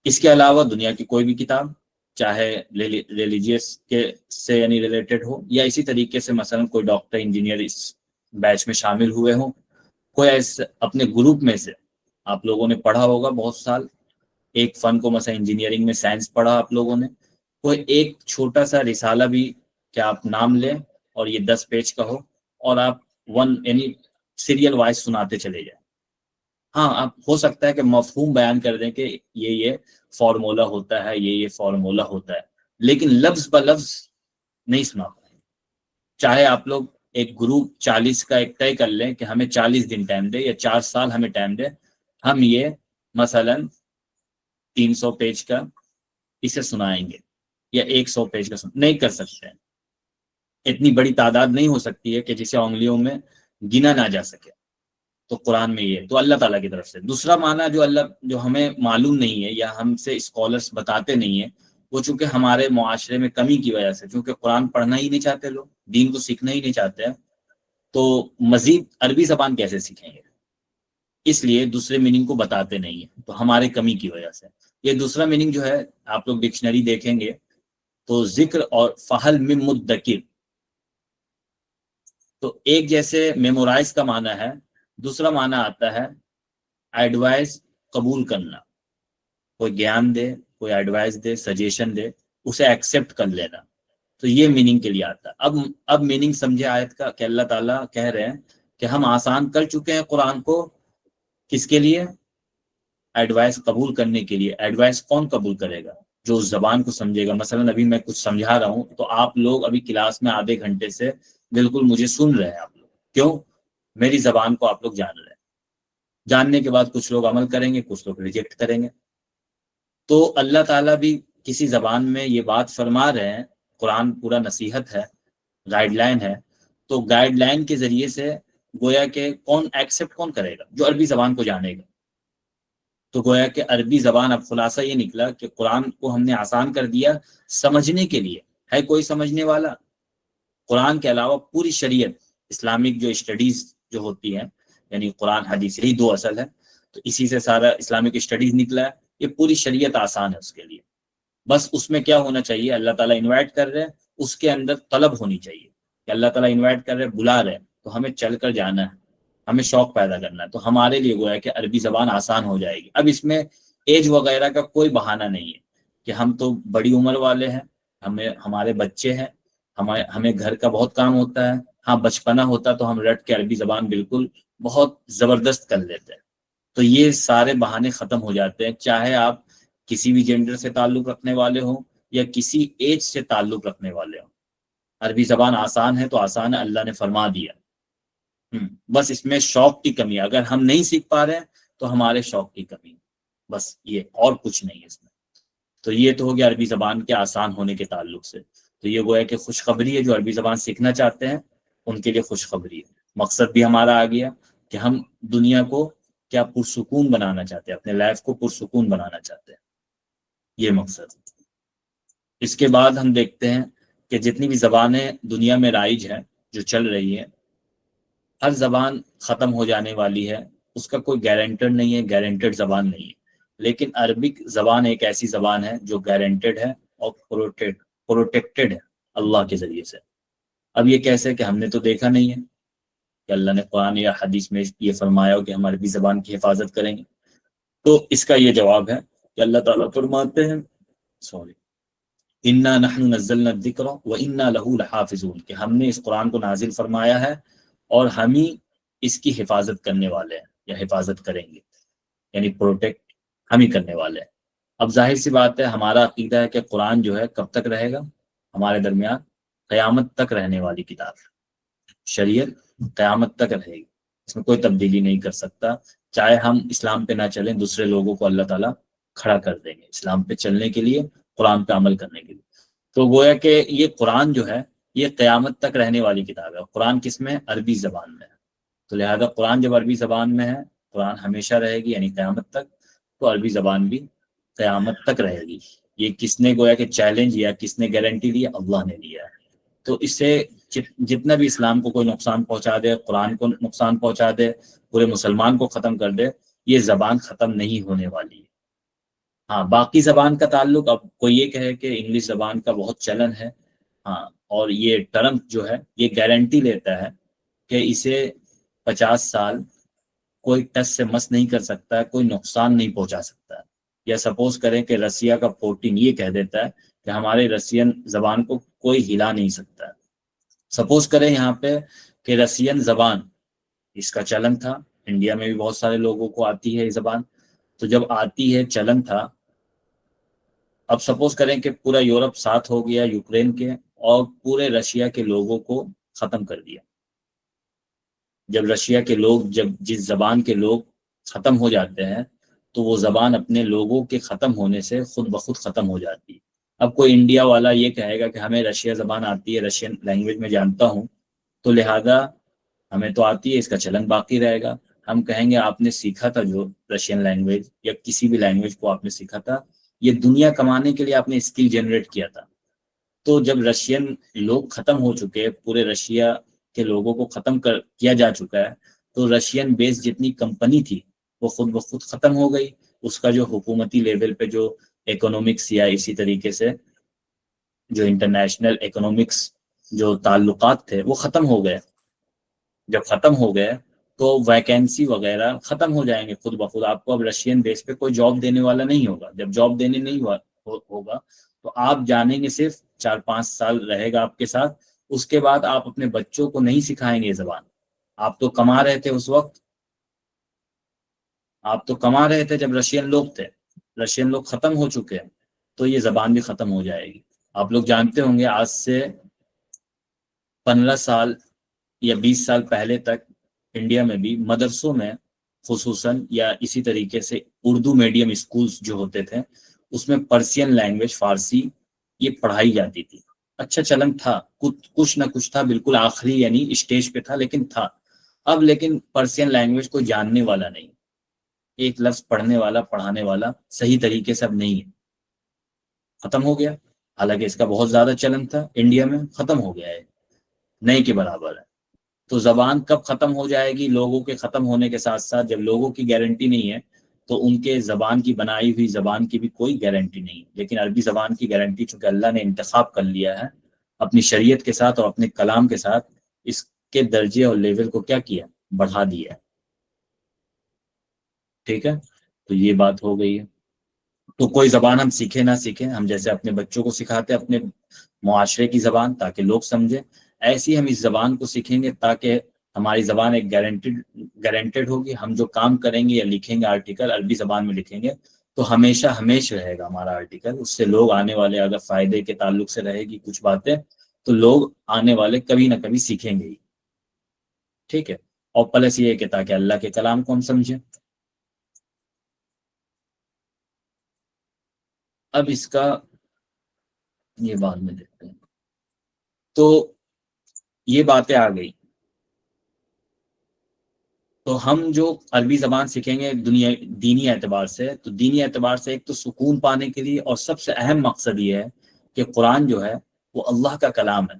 اس کے علاوہ دنیا کی کوئی بھی کتاب، چاہے ریلیجیس کے سے یعنی ریلیٹڈ ہو، یا اسی طریقے سے مثلا کوئی ڈاکٹر، انجینئر اس بیچ میں شامل ہوئے ہوں، کوئی ایسے اپنے گروپ میں سے آپ لوگوں نے پڑھا ہوگا بہت سال ایک فن کو، مثلا انجینئرنگ میں سائنس پڑھا آپ لوگوں نے، کوئی ایک چھوٹا سا رسالہ بھی کہ آپ نام لیں اور یہ 10 پیج کا ہو، اور آپ یعنی سیریل وائز سناتے چلے جائیں. ہاں، آپ ہو سکتا ہے کہ مفہوم بیان کر دیں کہ یہ فارمولا ہوتا ہے، یہ فارمولا ہوتا ہے، لیکن لفظ بہ لفظ نہیں سنا پائیں. چاہے آپ لوگ ایک گروپ 40 کا ایک طے کر لیں کہ ہمیں 40 دن ٹائم دے یا 4 سال ہمیں ٹائم دے، ہم یہ مثلا 300 پیج کا اسے سنائیں گے یا 100 پیج کا نہیں کر سکتے ہیں. اتنی بڑی تعداد نہیں ہو سکتی ہے کہ جسے انگلیوں میں گنا نہ جا سکے. تو قرآن میں یہ تو اللہ تعالیٰ کی طرف سے. دوسرا معنی جو ہمیں معلوم نہیں ہے یا ہم سے اسکالرس بتاتے نہیں ہیں، وہ چونکہ ہمارے معاشرے میں کمی کی وجہ سے، چونکہ قرآن پڑھنا ہی نہیں چاہتے لوگ، دین کو سیکھنا ہی نہیں چاہتے ہیں، تو مزید عربی زبان کیسے سیکھیں گے؟ اس لیے دوسرے میننگ کو بتاتے نہیں ہیں، تو ہمارے کمی کی وجہ سے. یہ دوسرا میننگ جو ہے آپ لوگ ڈکشنری دیکھیں گے تو ذکر اور فہل من مدکر، تو ایک جیسے میمورائز کا معنی ہے، دوسرا معنی آتا ہے ایڈوائز قبول کرنا. کوئی گیان دے، کوئی ایڈوائز دے، سجیشن دے، اسے ایکسیپٹ کر لینا. تو یہ میننگ کے لیے آتا ہے. اب میننگ سمجھے آیت کا کہ اللہ تعالیٰ کہہ رہے ہیں کہ ہم آسان کر چکے ہیں قرآن کو. کس کے لیے؟ ایڈوائز قبول کرنے کے لیے. ایڈوائز کون قبول کرے گا؟ جو اس زبان کو سمجھے گا. مثلا ابھی میں کچھ سمجھا رہا ہوں تو آپ لوگ ابھی کلاس میں آدھے گھنٹے سے بالکل مجھے سن رہے ہیں. آپ لوگ کیوں؟ میری زبان کو آپ لوگ جان رہے ہیں. جاننے کے بعد کچھ لوگ عمل کریں گے، کچھ لوگ ریجیکٹ کریں گے. تو اللہ تعالیٰ بھی کسی زبان میں یہ بات فرما رہے ہیں. قرآن پورا نصیحت ہے، گائیڈ لائن ہے. تو گائیڈ لائن کے ذریعے سے گویا کہ کون ایکسیپٹ کون کرے گا؟ جو عربی زبان کو جانے گا. تو گویا کہ عربی زبان، اب خلاصہ یہ نکلا کہ قرآن کو ہم نے آسان کر دیا سمجھنے کے لیے. ہے کوئی سمجھنے والا؟ قرآن کے علاوہ پوری شریعت، اسلامک جو اسٹڈیز جو ہوتی ہیں، یعنی قرآن حدیث، یہی 2 اصل ہے، تو اسی سے سارا اسلامک اسٹڈیز نکلا ہے. یہ پوری شریعت آسان ہے اس کے لیے. بس اس میں کیا ہونا چاہیے؟ اللہ تعالیٰ انوائٹ کر رہے ہیں، اس کے اندر طلب ہونی چاہیے کہ اللہ تعالیٰ انوائٹ کر رہے ہیں، بلا رہے ہیں، تو ہمیں چل کر جانا ہے، ہمیں شوق پیدا کرنا ہے. تو ہمارے لیے گویا کہ عربی زبان آسان ہو جائے گی. اب اس میں ایج وغیرہ کا کوئی بہانہ نہیں ہے کہ ہم تو بڑی عمر والے ہیں، ہمارے بچے ہیں، ہمیں گھر کا بہت کام ہوتا ہے. ہاں، بچپنا ہوتا تو ہم رٹ کے عربی زبان بالکل بہت زبردست کر لیتے ہیں. تو یہ سارے بہانے ختم ہو جاتے ہیں، چاہے آپ کسی بھی جینڈر سے تعلق رکھنے والے ہوں یا کسی ایج سے تعلق رکھنے والے ہوں. عربی زبان آسان ہے تو آسان ہے، اللہ نے فرما دیا. بس اس میں شوق کی کمی ہے، اگر ہم نہیں سیکھ پا رہے ہیں تو ہمارے شوق کی کمی ہے، بس یہ، اور کچھ نہیں ہے اس میں۔ تو یہ تو ہو گیا عربی زبان کے آسان ہونے کے تعلق سے۔ تو یہ گویا کہ خوشخبری ہے، جو عربی زبان سیکھنا چاہتے ہیں ان کے لیے خوشخبری ہے۔ مقصد بھی ہمارا آ گیا کہ ہم دنیا کو کیا پرسکون بنانا چاہتے ہیں، اپنے لائف کو پرسکون بنانا چاہتے ہیں، یہ مقصد۔ اس کے بعد ہم دیکھتے ہیں کہ جتنی بھی زبانیں دنیا میں رائج ہیں، جو چل رہی ہیں، ہر زبان ختم ہو جانے والی ہے، اس کا کوئی گارنٹڈ نہیں ہے، گارنٹڈ زبان نہیں ہے۔ لیکن عربک زبان ایک ایسی زبان ہے جو گارنٹڈ ہے اور پروٹیکٹڈ ہے اللہ کے ذریعے سے۔ اب یہ کیسے کہ ہم نے تو دیکھا نہیں ہے کہ اللہ نے قرآن یا حدیث میں یہ فرمایا ہو کہ ہم عربی زبان کی حفاظت کریں گے۔ تو اس کا یہ جواب ہے کہ اللہ تعالیٰ فرماتے ہیں اِنَّا نَحْنُ نَزَّلْنَا الذِّكْرَ وَإِنَّا لَهُ لَحَافِظُونَ، کہ ہم نے اس قرآن کو نازل فرمایا ہے اور ہم ہی اس کی حفاظت کرنے والے ہیں یا حفاظت کریں گے، یعنی پروٹیکٹ ہم ہی کرنے والے ہیں۔ اب ظاہر سی بات ہے، ہمارا عقیدہ ہے کہ قرآن جو ہے کب تک رہے گا ہمارے درمیان؟ قیامت تک رہنے والی کتاب ہے۔ شریعت قیامت تک رہے گی، اس میں کوئی تبدیلی نہیں کر سکتا، چاہے ہم اسلام پہ نہ چلیں، دوسرے لوگوں کو اللہ تعالیٰ کھڑا کر دیں گے اسلام پہ چلنے کے لیے، قرآن پہ عمل کرنے کے لیے۔ تو گویا کہ یہ قرآن جو ہے یہ قیامت تک رہنے والی کتاب ہے۔ قرآن کس میں؟ عربی زبان میں ہے۔ تو لہذا قرآن جب عربی زبان میں ہے، قرآن ہمیشہ رہے گی یعنی قیامت تک، تو عربی زبان بھی قیامت تک رہے گی۔ یہ کس نے گویا کہ چیلنج یا کس نے گارنٹی دی؟ اللہ نے دیا ہے۔ تو اس سے جتنا بھی اسلام کو کوئی نقصان پہنچا دے، قرآن کو نقصان پہنچا دے، پورے مسلمان کو ختم کر دے، یہ زبان ختم نہیں ہونے والی ہے۔ ہاں، باقی زبان کا تعلق، اب کوئی یہ کہے کہ انگلش زبان کا بہت چلن ہے، ہاں، اور یہ ٹرمپ جو ہے یہ گارنٹی لیتا ہے کہ اسے 50 سال کوئی ٹس سے مس نہیں کر سکتا، کوئی نقصان نہیں پہنچا سکتا۔ یا سپوز کریں کہ رسیا کا پوٹن یہ کہہ دیتا ہے کہ ہمارے رسین زبان کو کوئی ہلا نہیں سکتا۔ سپوز کریں یہاں پہ کہ رسین زبان، اس کا چلن تھا، انڈیا میں بھی بہت سارے لوگوں کو آتی ہے یہ زبان، تو جب آتی ہے چلن تھا، اب سپوز کریں کہ پورا یورپ ساتھ ہو گیا یوکرین کے اور پورے رشیا کے لوگوں کو ختم کر دیا۔ جب رشیا کے لوگ، جب جس زبان کے لوگ ختم ہو جاتے ہیں تو وہ زبان اپنے لوگوں کے ختم ہونے سے خود بخود ختم ہو جاتی ہے۔ اب کوئی انڈیا والا یہ کہے گا کہ ہمیں رشیا زبان آتی ہے، رشین لینگویج میں جانتا ہوں، تو لہذا ہمیں تو آتی ہے، اس کا چلن باقی رہے گا۔ ہم کہیں گے آپ نے سیکھا تھا جو رشین لینگویج یا کسی بھی لینگویج کو آپ نے سیکھا تھا، یہ دنیا کمانے کے لیے آپ نے اسکل جنریٹ کیا تھا۔ تو جب رشین لوگ ختم ہو چکے، پورے رشیا کے لوگوں کو ختم کیا جا چکا ہے، تو رشین بیس جتنی کمپنی تھی وہ خود بخود ختم ہو گئی۔ اس کا جو حکومتی لیول پہ جو اکنومکس یا اسی طریقے سے جو انٹرنیشنل اکنومکس جو تعلقات تھے وہ ختم ہو گئے۔ جب ختم ہو گئے تو ویکینسی وغیرہ ختم ہو جائیں گے خود بخود۔ آپ کو اب رشین بیس پہ کوئی جاب دینے والا نہیں ہوگا۔ جب جاب دینے نہیں ہوگا تو آپ جانیں گے، صرف 4-5 سال رہے گا آپ کے ساتھ، اس کے بعد آپ اپنے بچوں کو نہیں سکھائیں گے یہ زبان۔ آپ تو کما رہے تھے اس وقت، آپ تو کما رہے تھے جب رشین لوگ تھے، رشین لوگ ختم ہو چکے ہیں تو یہ زبان بھی ختم ہو جائے گی۔ آپ لوگ جانتے ہوں گے آج سے 15 سال یا 20 سال پہلے تک انڈیا میں بھی مدرسوں میں خصوصاً یا اسی طریقے سے اردو میڈیم اسکولز جو ہوتے تھے اس میں پرسین لینگویج، فارسی، یہ پڑھائی جاتی تھی۔ اچھا چلن تھا، کچھ نہ کچھ تھا، بالکل آخری یعنی اسٹیج پہ تھا لیکن تھا۔ اب لیکن پرسین لینگویج کو جاننے والا نہیں، ایک لفظ پڑھنے والا، پڑھانے والا صحیح طریقے سے اب نہیں ہے، ختم ہو گیا۔ حالانکہ اس کا بہت زیادہ چلن تھا انڈیا میں، ختم ہو گیا ہے، نہیں کے برابر ہے۔ تو زبان کب ختم ہو جائے گی؟ لوگوں کے ختم ہونے کے ساتھ ساتھ، جب لوگوں کی گارنٹی نہیں ہے تو ان کے زبان کی بنائی ہوئی زبان کی بھی کوئی گارنٹی نہیں۔ لیکن عربی زبان کی گارنٹی چونکہ اللہ نے انتخاب کر لیا ہے اپنی شریعت کے ساتھ اور اپنے کلام کے ساتھ، اس کے درجے اور لیول کو کیا کیا؟ بڑھا دیا ہے۔ ٹھیک ہے، تو یہ بات ہو گئی ہے۔ تو کوئی زبان ہم سیکھیں نہ سیکھیں، ہم جیسے اپنے بچوں کو سکھاتے اپنے معاشرے کی زبان تاکہ لوگ سمجھیں، ایسی ہم اس زبان کو سیکھیں گے تاکہ ہماری زبان ایک گارنٹیڈ ہوگی۔ ہم جو کام کریں گے یا لکھیں گے آرٹیکل عربی زبان میں لکھیں گے تو ہمیشہ رہے گا ہمارا آرٹیکل، اس سے لوگ آنے والے، اگر فائدے کے تعلق سے رہے گی کچھ باتیں تو لوگ آنے والے کبھی نہ کبھی سیکھیں گے ہی۔ ٹھیک ہے، اور پلس یہ کہ تاکہ اللہ کے کلام کو ہم سمجھیں۔ اب اس کا یہ بعد میں دیکھتے ہیں۔ تو یہ باتیں آ گئی، تو ہم جو عربی زبان سیکھیں گے دینی اعتبار سے، تو دینی اعتبار سے ایک تو سکون پانے کے لیے، اور سب سے اہم مقصد یہ ہے کہ قرآن جو ہے وہ اللہ کا کلام ہے،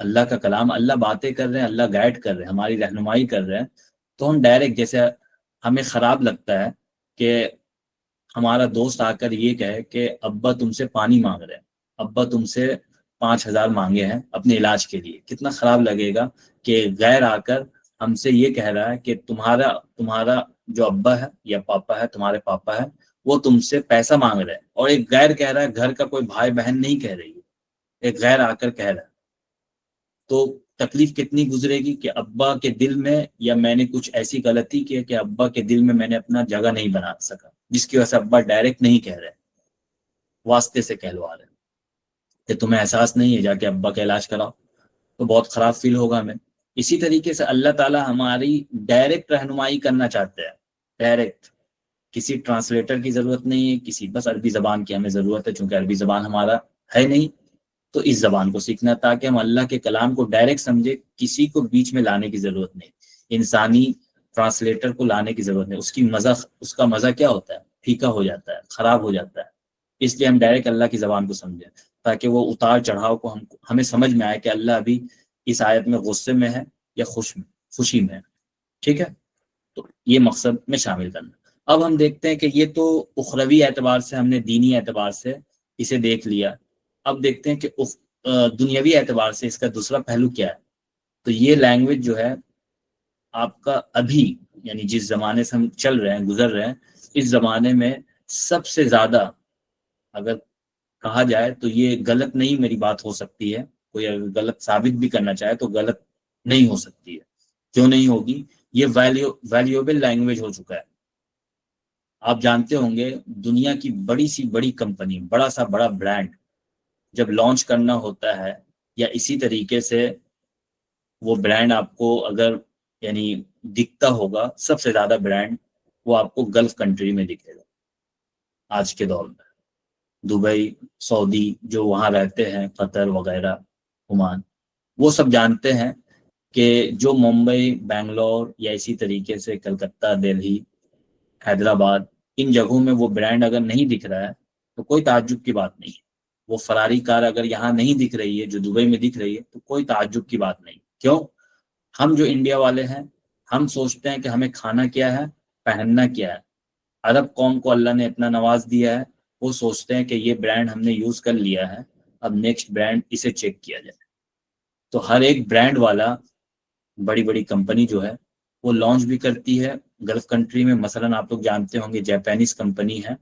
اللہ کا کلام، اللہ باتیں کر رہے ہیں، اللہ گائیڈ کر رہے ہیں، ہماری رہنمائی کر رہے ہیں۔ تو ہم ڈائریکٹ، جیسے ہمیں خراب لگتا ہے کہ ہمارا دوست آ کر یہ کہے کہ ابا تم سے پانی مانگ رہے ہیں، ابا تم سے 5,000 مانگے ہیں اپنے علاج کے لیے، کتنا خراب لگے گا کہ غیر آ کر ہم سے یہ کہہ رہا ہے کہ تمہارا جو ابا ہے یا پاپا ہے، تمہارے پاپا ہے، وہ تم سے پیسہ مانگ رہے ہیں، اور ایک غیر کہہ رہا ہے، گھر کا کوئی بھائی بہن نہیں کہہ رہی ہے، ایک غیر آ کر کہہ رہا ہے۔ تو تکلیف کتنی گزرے گی کہ ابا کے دل میں، یا میں نے کچھ ایسی غلطی کی کہ ابا کے دل میں میں نے اپنا جگہ نہیں بنا سکا، جس کی وجہ سے ابا ڈائریکٹ نہیں کہہ رہے، واسطے سے کہلوا رہے کہ تمہیں احساس نہیں ہے، جا کے ابا کا علاج کراؤ، تو بہت خراب فیل ہوگا ہمیں۔ اسی طریقے سے اللہ تعالیٰ ہماری ڈائریکٹ رہنمائی کرنا چاہتے ہیں، ڈائریکٹ، کسی ٹرانسلیٹر کی ضرورت نہیں ہے، کسی بس عربی زبان کی ہمیں ضرورت ہے، چونکہ عربی زبان ہمارا ہے نہیں، تو اس زبان کو سیکھنا تاکہ ہم اللہ کے کلام کو ڈائریکٹ سمجھے، کسی کو بیچ میں لانے کی ضرورت نہیں، انسانی ٹرانسلیٹر کو لانے کی ضرورت نہیں، اس کا مزہ کیا ہوتا ہے، پھیکا ہو جاتا ہے، خراب ہو جاتا ہے۔ اس لیے ہم ڈائریکٹ اللہ کی زبان کو سمجھیں، تاکہ وہ اتار چڑھاؤ کو ہمیں سمجھ میں آئے کہ اللہ ابھی اس آیت میں غصے میں ہے یا خوشی میں ہے، ٹھیک ہے۔ تو یہ مقصد میں شامل کرنا۔ اب ہم دیکھتے ہیں کہ یہ تو اخروی اعتبار سے ہم نے دینی اعتبار سے اسے دیکھ لیا، اب دیکھتے ہیں کہ دنیاوی اعتبار سے اس کا دوسرا پہلو کیا ہے۔ تو یہ لینگویج جو ہے آپ کا ابھی، یعنی جس زمانے سے ہم چل رہے ہیں، گزر رہے ہیں، اس زمانے میں سب سے زیادہ، اگر کہا جائے تو یہ غلط نہیں میری بات ہو سکتی ہے، کوئی اگر غلط ثابت بھی کرنا چاہے تو غلط نہیں ہو سکتی ہے۔ کیوں نہیں ہوگی؟ یہ ویلیوبل لینگویج ہو چکا ہے۔ آپ جانتے ہوں گے دنیا کی بڑی سی بڑی کمپنی، بڑا سا بڑا برانڈ جب لانچ کرنا ہوتا ہے، یا اسی طریقے سے وہ برانڈ آپ کو اگر یعنی دکھتا ہوگا، سب سے زیادہ برانڈ وہ آپ کو گلف کنٹری میں دکھے گا آج کے دور میں۔ دبئی، سعودی، جو وہاں رہتے ہیں، قطر وغیرہ، عمان، وہ سب جانتے ہیں کہ جو ممبئی، بنگلور، یا اسی طریقے سے کلکتہ، دہلی، حیدرآباد، ان جگہوں میں وہ برانڈ اگر نہیں دکھ رہا ہے تو کوئی تعجب کی بات نہیں ہے۔ وہ فراری کار اگر یہاں نہیں دکھ رہی ہے جو دبئی میں دکھ رہی ہے تو کوئی تعجب کی بات نہیں۔ کیوں؟ ہم جو انڈیا والے ہیں، ہم سوچتے ہیں کہ ہمیں کھانا کیا ہے، پہننا کیا ہے۔ عرب قوم کو اللہ نے اتنا نواز دیا ہے، وہ سوچتے ہیں کہ یہ برانڈ ہم نے یوز کر لیا ہے، اب نیکسٹ برانڈ اسے چیک کیا جائے۔ تو ہر ایک برانڈ والا بڑی بڑی کمپنی جو ہے وہ لانچ بھی کرتی ہے گلف کنٹری میں۔ مثلا آپ لوگ جانتے ہوں گے جاپانیز کمپنی ہے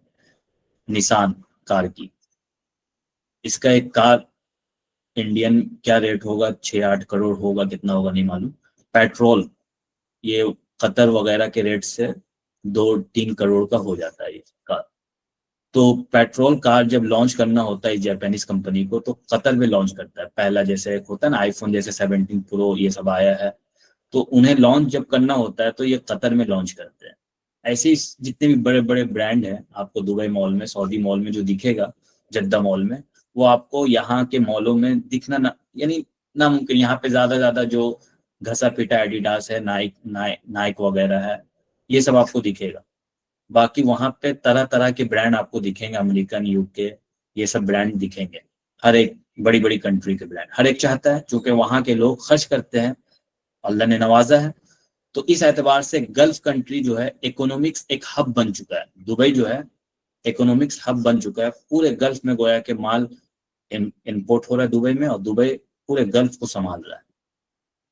نسان کار کی، اس کا ایک کار انڈین کیا ریٹ ہوگا، 6-8 کروڑ ہوگا، کتنا ہوگا نہیں معلوم۔ پیٹرول یہ قطر وغیرہ کے ریٹ سے 2-3 کروڑ کا ہو جاتا ہے یہ کار۔ تو پیٹرول کار جب لانچ کرنا ہوتا ہے جاپانیز کمپنی کو تو قطر میں لانچ کرتا ہے پہلا، جیسے ایک ہوتا ہے نا آئی فون جیسے 17 پرو یہ سب آیا ہے، تو انہیں لانچ جب کرنا ہوتا ہے تو یہ قطر میں لانچ کرتے ہیں۔ ایسے ہی جتنے بھی بڑے بڑے برانڈ ہیں آپ کو دبئی مال میں، سعودی مال میں جو دکھے گا، جدہ مال میں، وہ آپ کو یہاں کے مالوں میں دکھنا یعنی ناممکن۔ یہاں پہ زیادہ جو گھسا پیٹا ایڈیڈاس ہے، نائک وغیرہ ہے، یہ سب آپ کو دکھے گا۔ باقی وہاں پہ طرح طرح کے برانڈ آپ کو دکھیں گے، امریکن، UK، یہ سب برانڈ دکھیں گے، ہر ایک بڑی بڑی کنٹری کے برانڈ۔ ہر ایک چاہتا ہے چونکہ وہاں کے لوگ خرچ کرتے ہیں، اللہ نے نوازا ہے، تو اس اعتبار سے گلف کنٹری جو ہے اکنامکس ایک ہب بن چکا ہے۔ دبئی جو ہے اکنامکس ہب بن چکا ہے، پورے گلف میں گویا کہ مال امپورٹ ہو رہا ہے دبئی میں، اور دبئی پورے گلف کو سنبھال رہا ہے،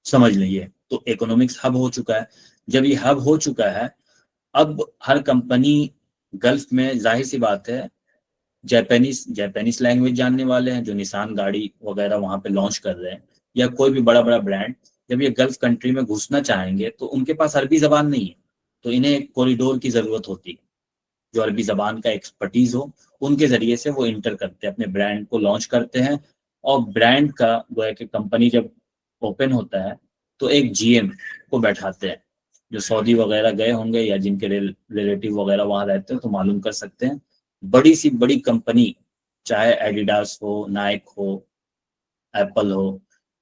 سمجھ لیجیے۔ تو اکنامکس ہب ہو چکا ہے۔ جب یہ ہب ہو چکا ہے، اب ہر کمپنی گلف میں، ظاہر سی بات ہے، جاپانیز لینگویج جاننے والے ہیں جو نسان گاڑی وغیرہ وہاں پہ لانچ کر رہے ہیں، یا کوئی بھی بڑا بڑا برانڈ جب یہ گلف کنٹری میں گھسنا چاہیں گے تو ان کے پاس عربی زبان نہیں ہے، تو انہیں ایک کوریڈور کی ضرورت ہوتی ہے جو عربی زبان کا ایکسپرٹیز ہو، ان کے ذریعے سے وہ انٹر کرتے ہیں، اپنے برانڈ کو لانچ کرتے ہیں۔ اور برانڈ کا گویا کہ کمپنی جب اوپن ہوتا ہے تو ایک جی ایم کو بیٹھاتے ہیں، جو سعودی وغیرہ گئے ہوں گے یا جن کے ریلیٹیو وغیرہ وہاں رہتے ہیں تو معلوم کر سکتے ہیں، بڑی سی بڑی کمپنی چاہے ایڈیڈاس ہو، نائک ہو، ایپل ہو،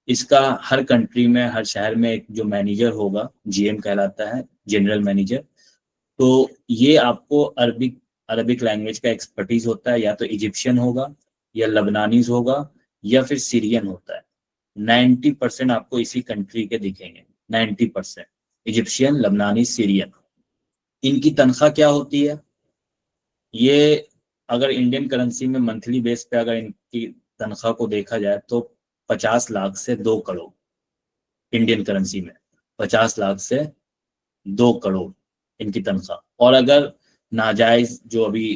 اس کا ہر کنٹری میں ہر شہر میں ایک جو مینیجر ہوگا جی ایم کہلاتا ہے، جنرل مینیجر. تو یہ آپ کو عربک لینگویج کا ایکسپرٹیز ہوتا ہے، یا تو ایجپشین ہوگا یا لبنانیز ہوگا یا پھر سیرین ہوتا ہے. 90% آپ کو اسی کنٹری کے دکھیں گے، 90% ایجپشین، لبنانی، سیرین. ان کی تنخواہ کیا ہوتی ہے؟ یہ اگر انڈین کرنسی میں منتھلی بیس پہ اگر ان کی تنخواہ کو دیکھا جائے تو 50 لاکھ سے 2 کروڑ انڈین کرنسی میں، 50 لاکھ سے 2 کروڑ ان کی تنخواہ. اور اگر ناجائز جو ابھی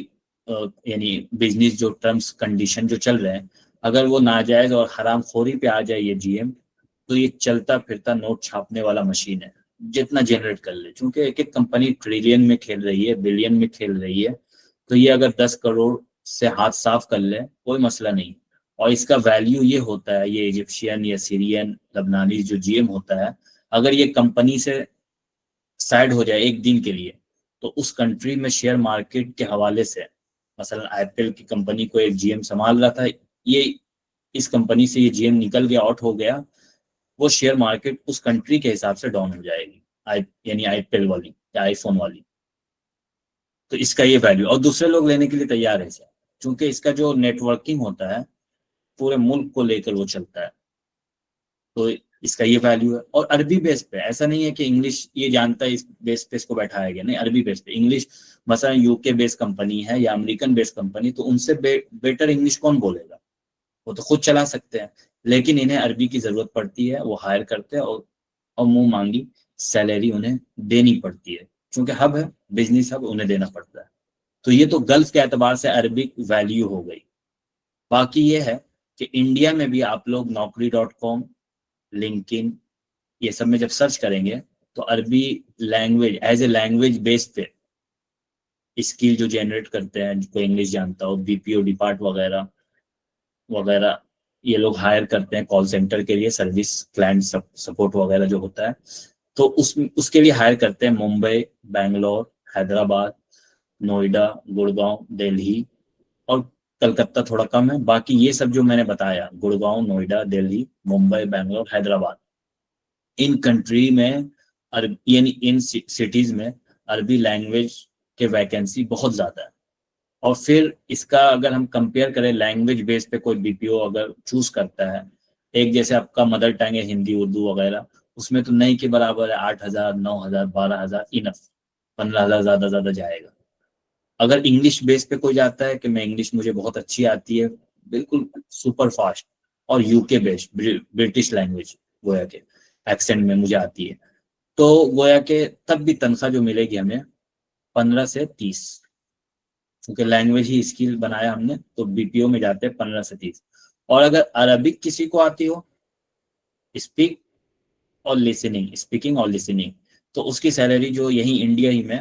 یعنی بزنس جو ٹرمز کنڈیشن جو چل رہے ہیں، اگر وہ ناجائز اور حرام خوری پہ آ جائے یہ جی ایم، تو یہ چلتا پھرتا نوٹ چھاپنے والا مشین ہے، جتنا جنریٹ کر لے. چونکہ ایک ایک کمپنی ٹریلین میں کھیل رہی ہے، بلین میں کھیل رہی ہے، تو یہ اگر 10 کروڑ سے ہاتھ صاف کر لے کوئی مسئلہ نہیں. اور اس کا ویلیو یہ ہوتا ہے، یہ ایجپشین یا سیرین، لبنانی جو جی ایم ہوتا ہے، اگر یہ کمپنی سے سائڈ ہو جائے ایک دن کے لیے، تو اس کنٹری میں شیئر مارکیٹ کے حوالے سے، مثلا ایپل کی کمپنی کو ایک جی ایم سنبھال رہا تھا، یہ اس کمپنی سے یہ جی ایم نکل گیا، آؤٹ ہو گیا، وہ شیئر مارکیٹ اس کنٹری کے حساب سے ڈاؤن ہو جائے گی، یعنی ایپل والی یا آئی فون والی. تو اس کا یہ ویلیو، اور دوسرے لوگ لینے کے لیے تیار ہے، چونکہ اس کا جو نیٹ ورکنگ ہوتا ہے پورے ملک کو لے کر وہ چلتا ہے، تو اس کا یہ ویلیو ہے. اور عربی بیس پہ، ایسا نہیں ہے کہ انگلش یہ جانتا ہے اس بیس پہ اس کو بیٹھایا گیا، نہیں، عربی بیس پہ. انگلش مثلا یو کے بیس کمپنی ہے یا امریکن بیس کمپنی، تو ان سے بیٹر انگلش کون بولے گا؟ وہ تو خود چلا سکتے ہیں، لیکن انہیں عربی کی ضرورت پڑتی ہے، وہ ہائر کرتے ہیں، اور منہ مانگی سیلری انہیں دینی پڑتی ہے، چونکہ ہب ہے، بزنس ہب، انہیں دینا پڑتا ہے. تو یہ تو گلف کے اعتبار سے عربک ویلیو ہو گئی. باقی یہ ہے کہ انڈیا میں بھی آپ لوگ naukri.com، لنکن، یہ سب میں جب سرچ کریں گے تو عربی لینگویج ایز اے لینگویج بیس پہ اسکل جو جنریٹ کرتے ہیں، کوئی انگلش جانتا ہو، بی پی او ڈپارٹ وغیرہ وغیرہ، یہ لوگ ہائر کرتے ہیں کال سینٹر کے لیے، سروس کلائنٹ سپورٹ وغیرہ جو ہوتا ہے، تو اس کے لیے ہائر کرتے ہیں ممبئی، بنگلور، حیدرآباد، نوئیڈا، گڑگاؤں، دہلی، اور کلکتہ تھوڑا کم ہے. باقی یہ سب جو میں نے بتایا، گڑگاؤں، نوئیڈا، دہلی، ممبئی، بنگلور، حیدرآباد، ان کنٹری میں یعنی ان سٹیز میں عربی لینگویج کے ویکینسی بہت زیادہ ہے. اور پھر اس کا اگر ہم کمپیئر کریں لینگویج بیس پہ، کوئی بی پی او اگر چوز کرتا ہے، ایک جیسے آپ کا مدر ٹنگ ہے ہندی، اردو وغیرہ، اس میں تو نہیں کے برابر ہے، 8,000، 9,000، 12,000 انف، 15,000 زیادہ زیادہ جائے گا. اگر انگلش بیس پہ کوئی جاتا ہے کہ میں انگلش مجھے بہت اچھی آتی ہے، بالکل سپر فاسٹ، اور یو کے بیس، برٹش لینگویج گویا کہ ایکسینٹ میں مجھے آتی ہے، تو گویا کہ تب بھی تنخواہ جو ملے گی ہمیں 15 سے 30، کیونکہ لینگویج ہی اسکل بنایا ہم نے، تو بی پی او میں جاتے ہیں 15 سے 30. اور اگر عربک کسی کو آتی ہو، اسپیک اور لسننگ، اسپیکنگ اور لسننگ، تو اس کی سیلری جو یہیں انڈیا ہی میں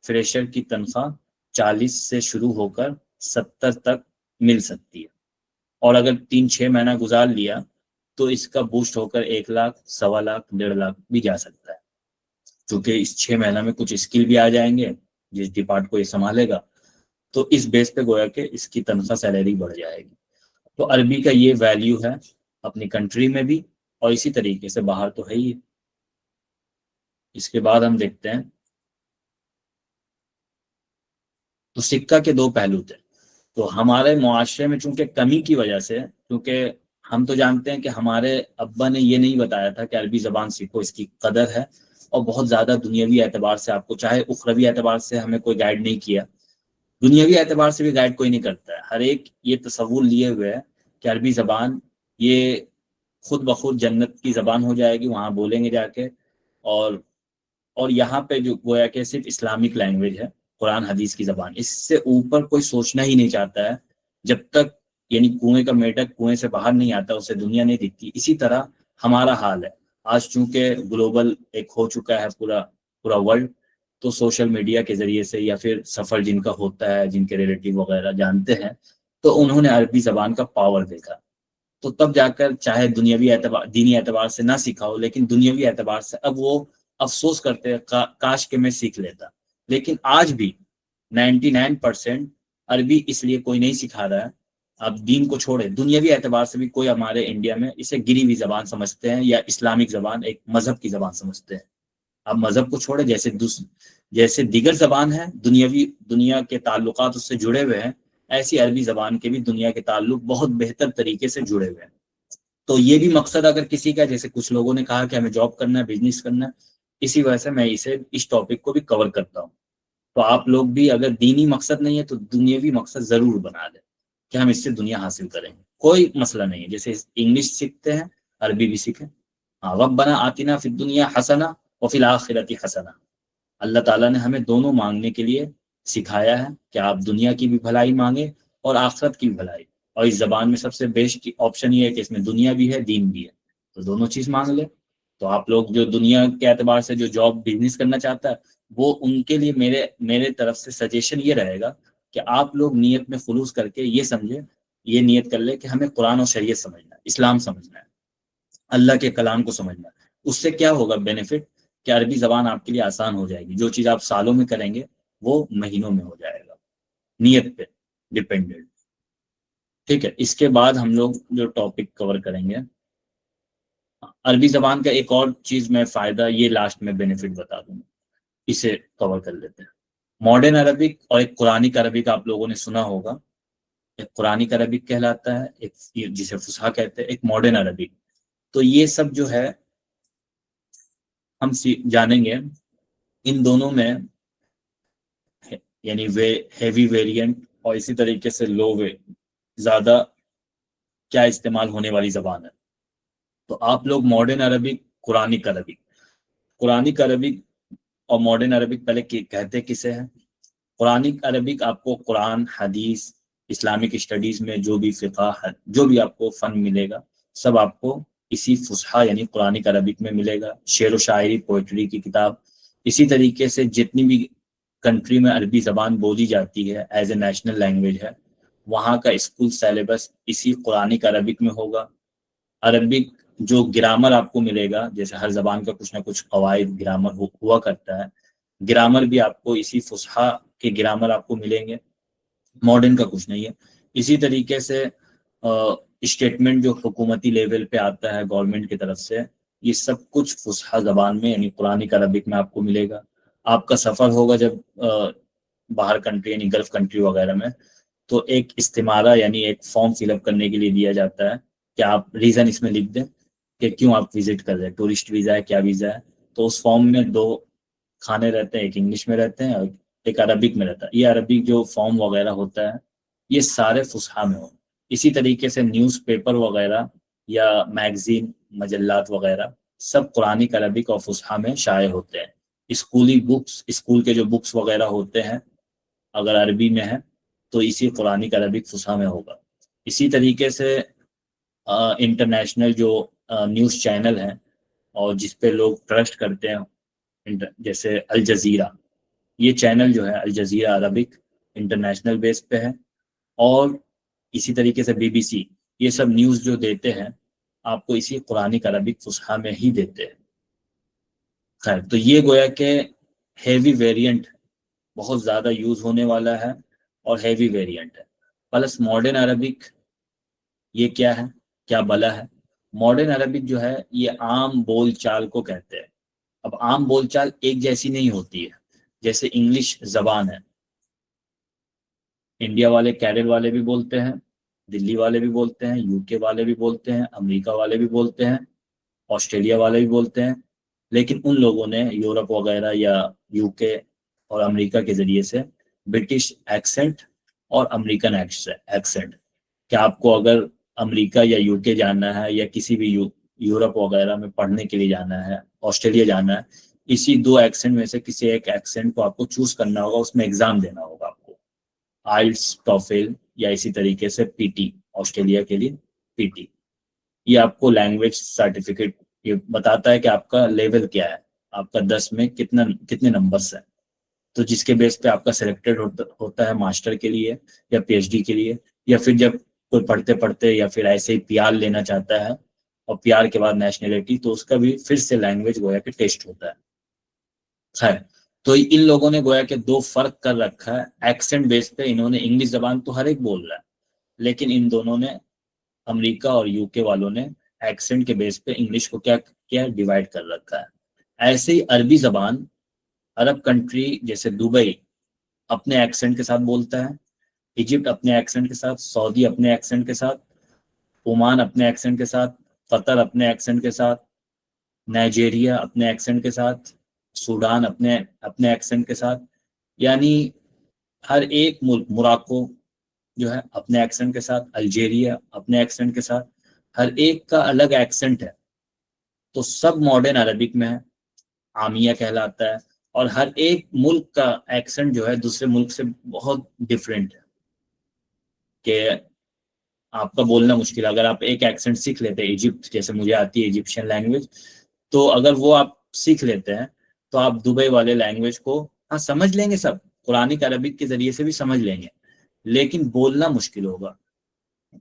فریشر کی تنخواہ 40 سے شروع ہو کر 70 تک مل سکتی ہے. اور اگر 3-6 مہینہ گزار لیا تو اس کا بوسٹ ہو کر 1 لاکھ، 1.25 لاکھ، 1.5 لاکھ بھی جا سکتا ہے، کیونکہ اس 6 مہینہ میں کچھ اسکل بھی آ جائیں گے جس ڈپارٹ کو یہ سنبھالے گا، تو اس بیس پہ گویا کہ اس کی تنخواہ سیلری بڑھ جائے گی. تو عربی کا یہ ویلیو ہے اپنی کنٹری میں بھی، اور اسی طریقے سے باہر تو ہے ہی. اس کے بعد ہم دیکھتے ہیں، تو سکہ کے 2 پہلو تھے. تو ہمارے معاشرے میں چونکہ کمی کی وجہ سے، کیونکہ ہم تو جانتے ہیں کہ ہمارے ابا نے یہ نہیں بتایا تھا کہ عربی زبان سیکھو، اس کی قدر ہے، اور بہت زیادہ دنیاوی اعتبار سے آپ کو، چاہے اخروی اعتبار سے ہمیں کوئی گائیڈ نہیں کیا، دنیاوی اعتبار سے بھی گائیڈ کوئی نہیں کرتا ہے. ہر ایک یہ تصور لیے ہوئے ہے کہ عربی زبان یہ خود بخود جنت کی زبان ہو جائے گی، وہاں بولیں گے جا کے، اور یہاں پہ جو گویا کہ صرف اسلامک لینگویج ہے، قرآن حدیث کی زبان، اس سے اوپر کوئی سوچنا ہی نہیں چاہتا ہے. جب تک یعنی کنویں کا میڈک کنویں سے باہر نہیں آتا، اسے دنیا نہیں دکھتی. اسی طرح ہمارا حال ہے آج، چونکہ گلوبل ایک ہو چکا ہے پورا ورلڈ، تو سوشل میڈیا کے ذریعے سے یا پھر سفر جن کا ہوتا ہے، جن کے ریلیٹیو وغیرہ جانتے ہیں، تو انہوں نے عربی زبان کا پاور دیکھا. تو تب جا کر چاہے دنیاوی اعتبار دینی اعتبار سے نہ سیکھا ہو، لیکن دنیاوی اعتبار سے اب وہ افسوس کرتے ہیں کاش کہ میں سیکھ لیتا. لیکن آج بھی 99% عربی اس لیے کوئی نہیں سکھا رہا ہے. اب دین کو چھوڑے، دنیاوی اعتبار سے بھی کوئی ہمارے انڈیا میں اسے گری ہوئی زبان سمجھتے ہیں یا اسلامک زبان، ایک مذہب کی زبان سمجھتے ہیں. اب مذہب کو چھوڑے، جیسے دیگر زبان ہے دنیا کے تعلقات اس سے جڑے ہوئے ہیں، ایسی عربی زبان کے بھی دنیا کے تعلق بہت بہتر طریقے سے جڑے ہوئے ہیں. تو یہ بھی مقصد اگر کسی کا، جیسے کچھ لوگوں نے کہا کہ ہمیں جاب کرنا ہے، بزنس کرنا ہے، اسی وجہ سے میں اس ٹاپک کو بھی کور کرتا ہوں. تو آپ لوگ بھی اگر دینی مقصد نہیں ہے تو دنیاوی مقصد ضرور بنا دیں کہ ہم اس سے دنیا حاصل کریں گے. کوئی مسئلہ نہیں ہے، جیسے انگلش سیکھتے ہیں عربی بھی سیکھیں. ربنا آتنا فی الدنیا حسنہ وفی الآخرۃ حسنہ. اللہ تعالیٰ نے ہمیں دونوں مانگنے کے لیے سکھایا ہے کہ آپ دنیا کی بھی بھلائی مانگیں اور آخرت کی بھی بھلائی. اور اس زبان میں سب سے بیسٹ آپشن یہ ہے کہ اس میں دنیا بھی ہے، دین بھی ہے، تو دونوں چیز مانگ لیں. تو آپ لوگ جو دنیا کے اعتبار سے جو جاب بزنس کرنا چاہتا ہے، وہ ان کے لیے میرے طرف سے سجیشن یہ رہے گا کہ آپ لوگ نیت میں خلوص کر کے یہ سمجھیں، یہ نیت کر لیں کہ ہمیں قرآن اور شریعت سمجھنا ہے، اسلام سمجھنا ہے، اللہ کے کلام کو سمجھنا ہے. اس سے کیا ہوگا بینیفٹ کہ عربی زبان آپ کے لیے آسان ہو جائے گی. جو چیز آپ سالوں میں کریں گے وہ مہینوں میں ہو جائے گا، نیت پہ ڈیپینڈنٹ. ٹھیک ہے، اس کے بعد ہم لوگ جو ٹاپک کور کریں گے عربی زبان کا، ایک اور چیز میں فائدہ یہ لاسٹ میں بینیفٹ بتا دوں گا، اسے کور کر لیتے ہیں. ماڈرن عربک اور ایک قرآنک عربک آپ لوگوں نے سنا ہوگا. ایک قرآنک عربک کہلاتا ہے، ایک جسے فصحا کہتے ہیں، ایک ماڈرن عربک. تو یہ سب جو ہے ہم جانیں گے ان دونوں میں، یعنی ہیوی ویریئنٹ اور اسی طریقے سے لو زیادہ کیا استعمال ہونے والی زبان ہے. تو آپ لوگ ماڈرن عربک، قرآنک عربک اور ماڈرن عربک پہلے کہتے کسے ہیں؟ قرآنک عربک آپ کو قرآن، حدیث، اسلامک اسٹڈیز میں جو بھی فقہ ہے، جو بھی آپ کو فن ملے گا، سب آپ کو اسی فصحا یعنی قرآنک عربک میں ملے گا. شعر و شاعری، پوئٹری کی کتاب. اسی طریقے سے جتنی بھی کنٹری میں عربی زبان بولی جاتی ہے ایز اے نیشنل لینگویج ہے، وہاں کا اسکول سیلیبس اسی قرآنک عربک میں ہوگا. عربک جو گرامر آپ کو ملے گا، جیسے ہر زبان کا کچھ نہ کچھ قواعد گرامر ہوا کرتا ہے، گرامر بھی آپ کو اسی فصحا کے گرامر آپ کو ملیں گے. ماڈرن کا کچھ نہیں ہے. اسی طریقے سے اسٹیٹمنٹ جو حکومتی لیول پہ آتا ہے گورنمنٹ کی طرف سے، یہ سب کچھ فصحا زبان میں یعنی قرآنک عربک میں آپ کو ملے گا. آپ کا سفر ہوگا جب باہر کنٹری یعنی گلف کنٹری وغیرہ میں، تو ایک استمارہ یعنی ایک فارم فل اپ کرنے کے لیے دیا جاتا ہے کہ آپ ریزن اس میں لکھ دیں کہ کیوں آپ وزٹ کر رہے ہیں، ٹورسٹ ویزا ہے، کیا ویزا ہے. تو اس فارم میں 2 کھانے رہتے ہیں، ایک انگلش میں رہتے ہیں اور ایک عربک میں رہتا ہے. یہ عربک جو فارم وغیرہ ہوتا ہے یہ سارے فصحا میں ہو. اسی طریقے سے نیوز پیپر وغیرہ یا میگزین، مجلات وغیرہ سب قرآنک عربک اور فصحا میں شائع ہوتے ہیں. اسکولی بکس، اسکول کے جو بکس وغیرہ ہوتے ہیں اگر عربی میں ہے تو اسی قرآنک عربک فصحا میں ہوگا. اسی طریقے سے انٹرنیشنل جو نیوز چینل ہیں اور جس پہ لوگ ٹرسٹ کرتے ہیں، جیسے الجزیرہ، یہ چینل جو ہے الجزیرہ عربک انٹرنیشنل بیس پہ ہے. اور اسی طریقے سے BBC، یہ سب نیوز جو دیتے ہیں آپ کو اسی قرآنک عربک فصحا میں ہی دیتے ہیں. خیر، تو یہ گویا کہ ہیوی ویریئنٹ بہت زیادہ یوز ہونے والا ہے اور ہیوی ویریئنٹ ہے. پلس ماڈرن عربک یہ کیا ہے، کیا بلا ہے؟ ماڈرن عربک جو ہے یہ عام بول چال کو کہتے ہیں. اب عام بول چال ایک جیسی نہیں ہوتی ہے. جیسے انگلش زبان ہے، انڈیا والے، کیرل والے بھی بولتے ہیں، دلی والے بھی بولتے ہیں، UK والے بھی بولتے ہیں، امریکہ والے بھی بولتے ہیں، آسٹریلیا والے بھی بولتے ہیں. لیکن ان لوگوں نے یورپ وغیرہ یا UK اور امریکہ کے ذریعے سے برٹش ایکسنٹ اور امریکن ایکسنٹ، کہ آپ کو اگر امریکہ یا UK جانا ہے یا کسی بھی یورپ وغیرہ میں پڑھنے کے لیے جانا ہے، آسٹریلیا جانا ہے، اسی 2 ایکسنٹ میں سے کسی ایک ایکسنٹ کو آپ کو چوز کرنا ہوگا، اس میں ایگزام دینا ہوگا آپ کو، آئلٹس، ٹوفل یا اسی طریقے سے PT، آسٹریلیا کے لیے PT. یہ آپ کو لینگویج سرٹیفکیٹ یہ بتاتا ہے کہ آپ کا لیول کیا ہے، آپ کا 10 میں کتنے نمبرس ہیں. تو جس کے بیس پہ آپ کا سلیکٹڈ ہوتا ہے ماسٹر کے لیے یا PhD کے لیے، یا پھر جب کوئی پڑھتے پڑھتے یا پھر ایسے ہی پیار لینا چاہتا ہے اور پیار کے بعد نیشنلٹی، تو اس کا بھی پھر سے لینگویج گویا کہ ٹیسٹ ہوتا ہے. خیر، تو ان لوگوں نے گویا کہ دو فرق کر رکھا ہے ایکسنٹ بیس پہ. انہوں نے انگلش زبان تو ہر ایک بول رہا ہے، لیکن ان دونوں نے، امریکہ اور یو کے والوں نے، ایکسنٹ کے بیس پہ انگلش کو کیا ڈیوائڈ کر رکھا ہے. ایسے ہی عربی زبان، عرب کنٹری جیسے دبئی اپنے ایکسنٹ کے ساتھ بولتا ہے، ایجپٹ اپنے ایکسنٹ کے ساتھ، سعودی اپنے ایکسنٹ کے ساتھ، عمان اپنے ایکسنٹ کے ساتھ، قطر اپنے ایکسنٹ کے ساتھ، نائجیریا اپنے ایکسنٹ کے ساتھ، سوڈان اپنے ایکسنٹ کے ساتھ. یعنی ہر ایک ملک، موراکو جو ہے اپنے ایکسنٹ کے ساتھ، الجیریا اپنے ایکسنٹ کے ساتھ، ہر ایک کا الگ ایکسنٹ ہے. تو سب ماڈرن عربک میں ہے، عامیہ کہلاتا ہے. اور ہر ایک ملک کا ایکسنٹ جو ہے دوسرے ملک سے بہت ڈفرینٹ ہے، کہ آپ کا بولنا مشکل ہے. اگر آپ ایک ایکسنٹ سیکھ لیتے ہیں، ایجپٹ جیسے مجھے آتی ہے ایجپشین لینگویج، تو اگر وہ آپ سیکھ لیتے ہیں تو آپ دبئی والے لینگویج کو ہاں سمجھ لیں گے، سب قرآنک عربک کے ذریعے سے بھی سمجھ لیں گے، لیکن بولنا مشکل ہوگا.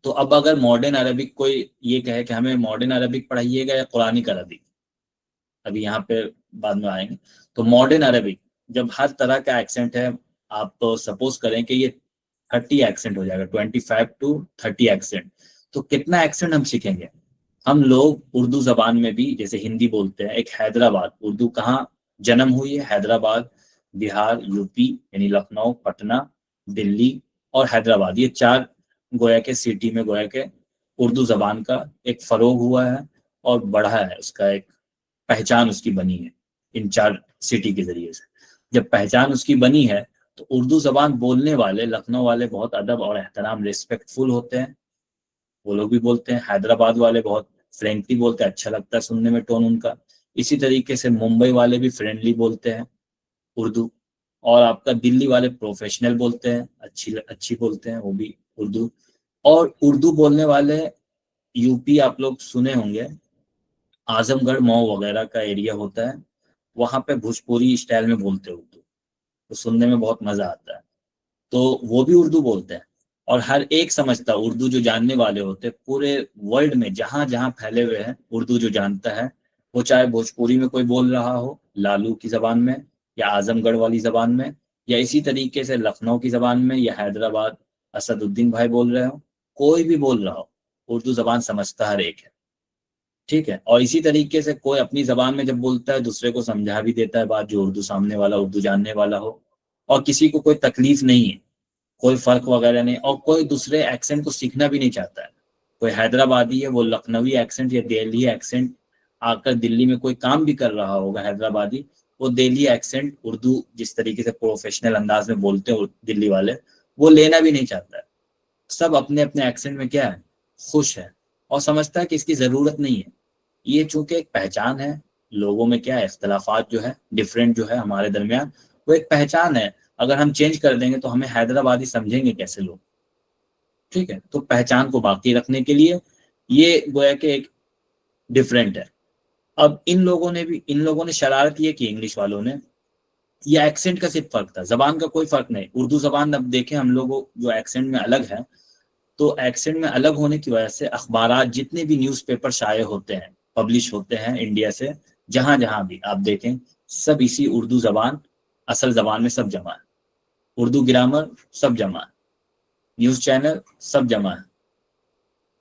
تو اب اگر ماڈرن عربک کوئی یہ کہے کہ ہمیں ماڈرن عربک پڑھائیے گا یا قرآنک عربک، ابھی یہاں پہ بعد میں آئیں گے. تو ماڈرن عربک جب ہر طرح کا ایکسنٹ ہے، آپ سپوز کریں کہ یہ 30 ایکسنٹ ہو جائے گا، 25 to 30 ایکسنٹ، تو کتنا ایکسنٹ ہم سیکھیں گے؟ ہم لوگ اردو زبان میں بھی جیسے ہندی بولتے ہیں، ایک حیدرآباد، اردو کہاں جنم ہوئی ہے؟ حیدرآباد، بہار، یو پی یعنی لکھنؤ، پٹنہ، دلی اور حیدرآباد، یہ 4 گویا کے سٹی میں گویا کے اردو زبان کا ایک فروغ ہوا ہے اور بڑھا ہے، اس کا ایک پہچان اس کی بنی ہے ان 4 سٹی کے ذریعے سے. جب پہچان اس کی بنی ہے تو اردو زبان بولنے والے لکھنؤ والے بہت ادب اور احترام، ریسپیکٹ فل ہوتے ہیں، وہ لوگ بھی بولتے ہیں. حیدرآباد والے بہت فرینکلی بولتے ہیں، اچھا لگتا ہے سننے میں ٹون ان کا. اسی طریقے سے ممبئی والے بھی فرینڈلی بولتے ہیں اردو، اور آپ کا دلی والے پروفیشنل بولتے ہیں، اچھی بولتے ہیں وہ بھی اردو. اور اردو بولنے والے یو پی آپ لوگ سنے ہوں گے، اعظم گڑھ مئو وغیرہ کا ایریا ہوتا ہے، وہاں پہ بھوجپوری اسٹائل میں بولتے ہیں اردو، تو سننے میں بہت مزہ آتا ہے. تو وہ بھی اردو بولتے ہیں. اور ہر ایک سمجھتا اردو، جو جاننے والے ہوتے پورے ورلڈ میں جہاں جہاں پھیلے ہوئے ہیں، اردو جو جانتا ہے وہ چاہے بھوجپوری میں کوئی بول رہا ہو لالو کی زبان میں، یا اعظم گڑھ والی زبان میں، یا اسی طریقے سے لکھنؤ کی زبان میں، یا حیدرآباد اسد الدین بھائی بول رہے ہو، کوئی بھی بول رہا ہو، اردو زبان سمجھتا ہر ایک ہے. ٹھیک ہے. اور اسی طریقے سے کوئی اپنی زبان میں جب بولتا ہے دوسرے کو سمجھا بھی دیتا ہے بات، جو اردو سامنے والا اردو جاننے والا ہو، اور کسی کو کوئی تکلیف نہیں ہے، کوئی فرق وغیرہ نہیں، اور کوئی دوسرے ایکسنٹ کو سیکھنا بھی نہیں چاہتا ہے. کوئی حیدرآبادی ہے، وہ لکھنوی ایکسنٹ یا دہلی ایکسنٹ آ کر دلی میں کوئی کام بھی کر رہا ہوگا حیدرآبادی، وہ دہلی ایکسنٹ اردو جس طریقے سے پروفیشنل انداز میں بولتے ہیں دلی والے، وہ لینا بھی نہیں چاہتا ہے. سب اپنے اپنے ایکسنٹ میں کیا ہے، خوش ہے، اور سمجھتا ہے کہ اس کی ضرورت نہیں ہے. یہ چونکہ ایک پہچان ہے، لوگوں میں کیا ہے، اختلافات جو ہے ڈفرینٹ جو ہے ہمارے درمیان، وہ ایک پہچان ہے. اگر ہم چینج کر دیں گے تو ہمیں حیدرآبادی سمجھیں گے کیسے لوگ؟ ٹھیک ہے. تو پہچان کو باقی رکھنے کے لیے یہ گویا کہ ایک ڈفرینٹ ہے. اب ان لوگوں نے شرارت یہ کی، انگلش والوں نے، یہ ایکسنٹ کا صرف فرق تھا، زبان کا کوئی فرق نہیں. اردو زبان اب دیکھیں ہم لوگوں جو ایکسنٹ میں الگ ہے، تو ایکسنٹ میں الگ ہونے کی وجہ سے اخبارات، جتنے بھی نیوز پیپر شائع ہوتے ہیں، پبلش ہوتے ہیں انڈیا سے، جہاں جہاں بھی آپ دیکھیں، سب اسی اردو زبان، اصل زبان میں سب جمع ہے. اردو گرامر سب جمع ہے، نیوز چینل سب جمع ہے.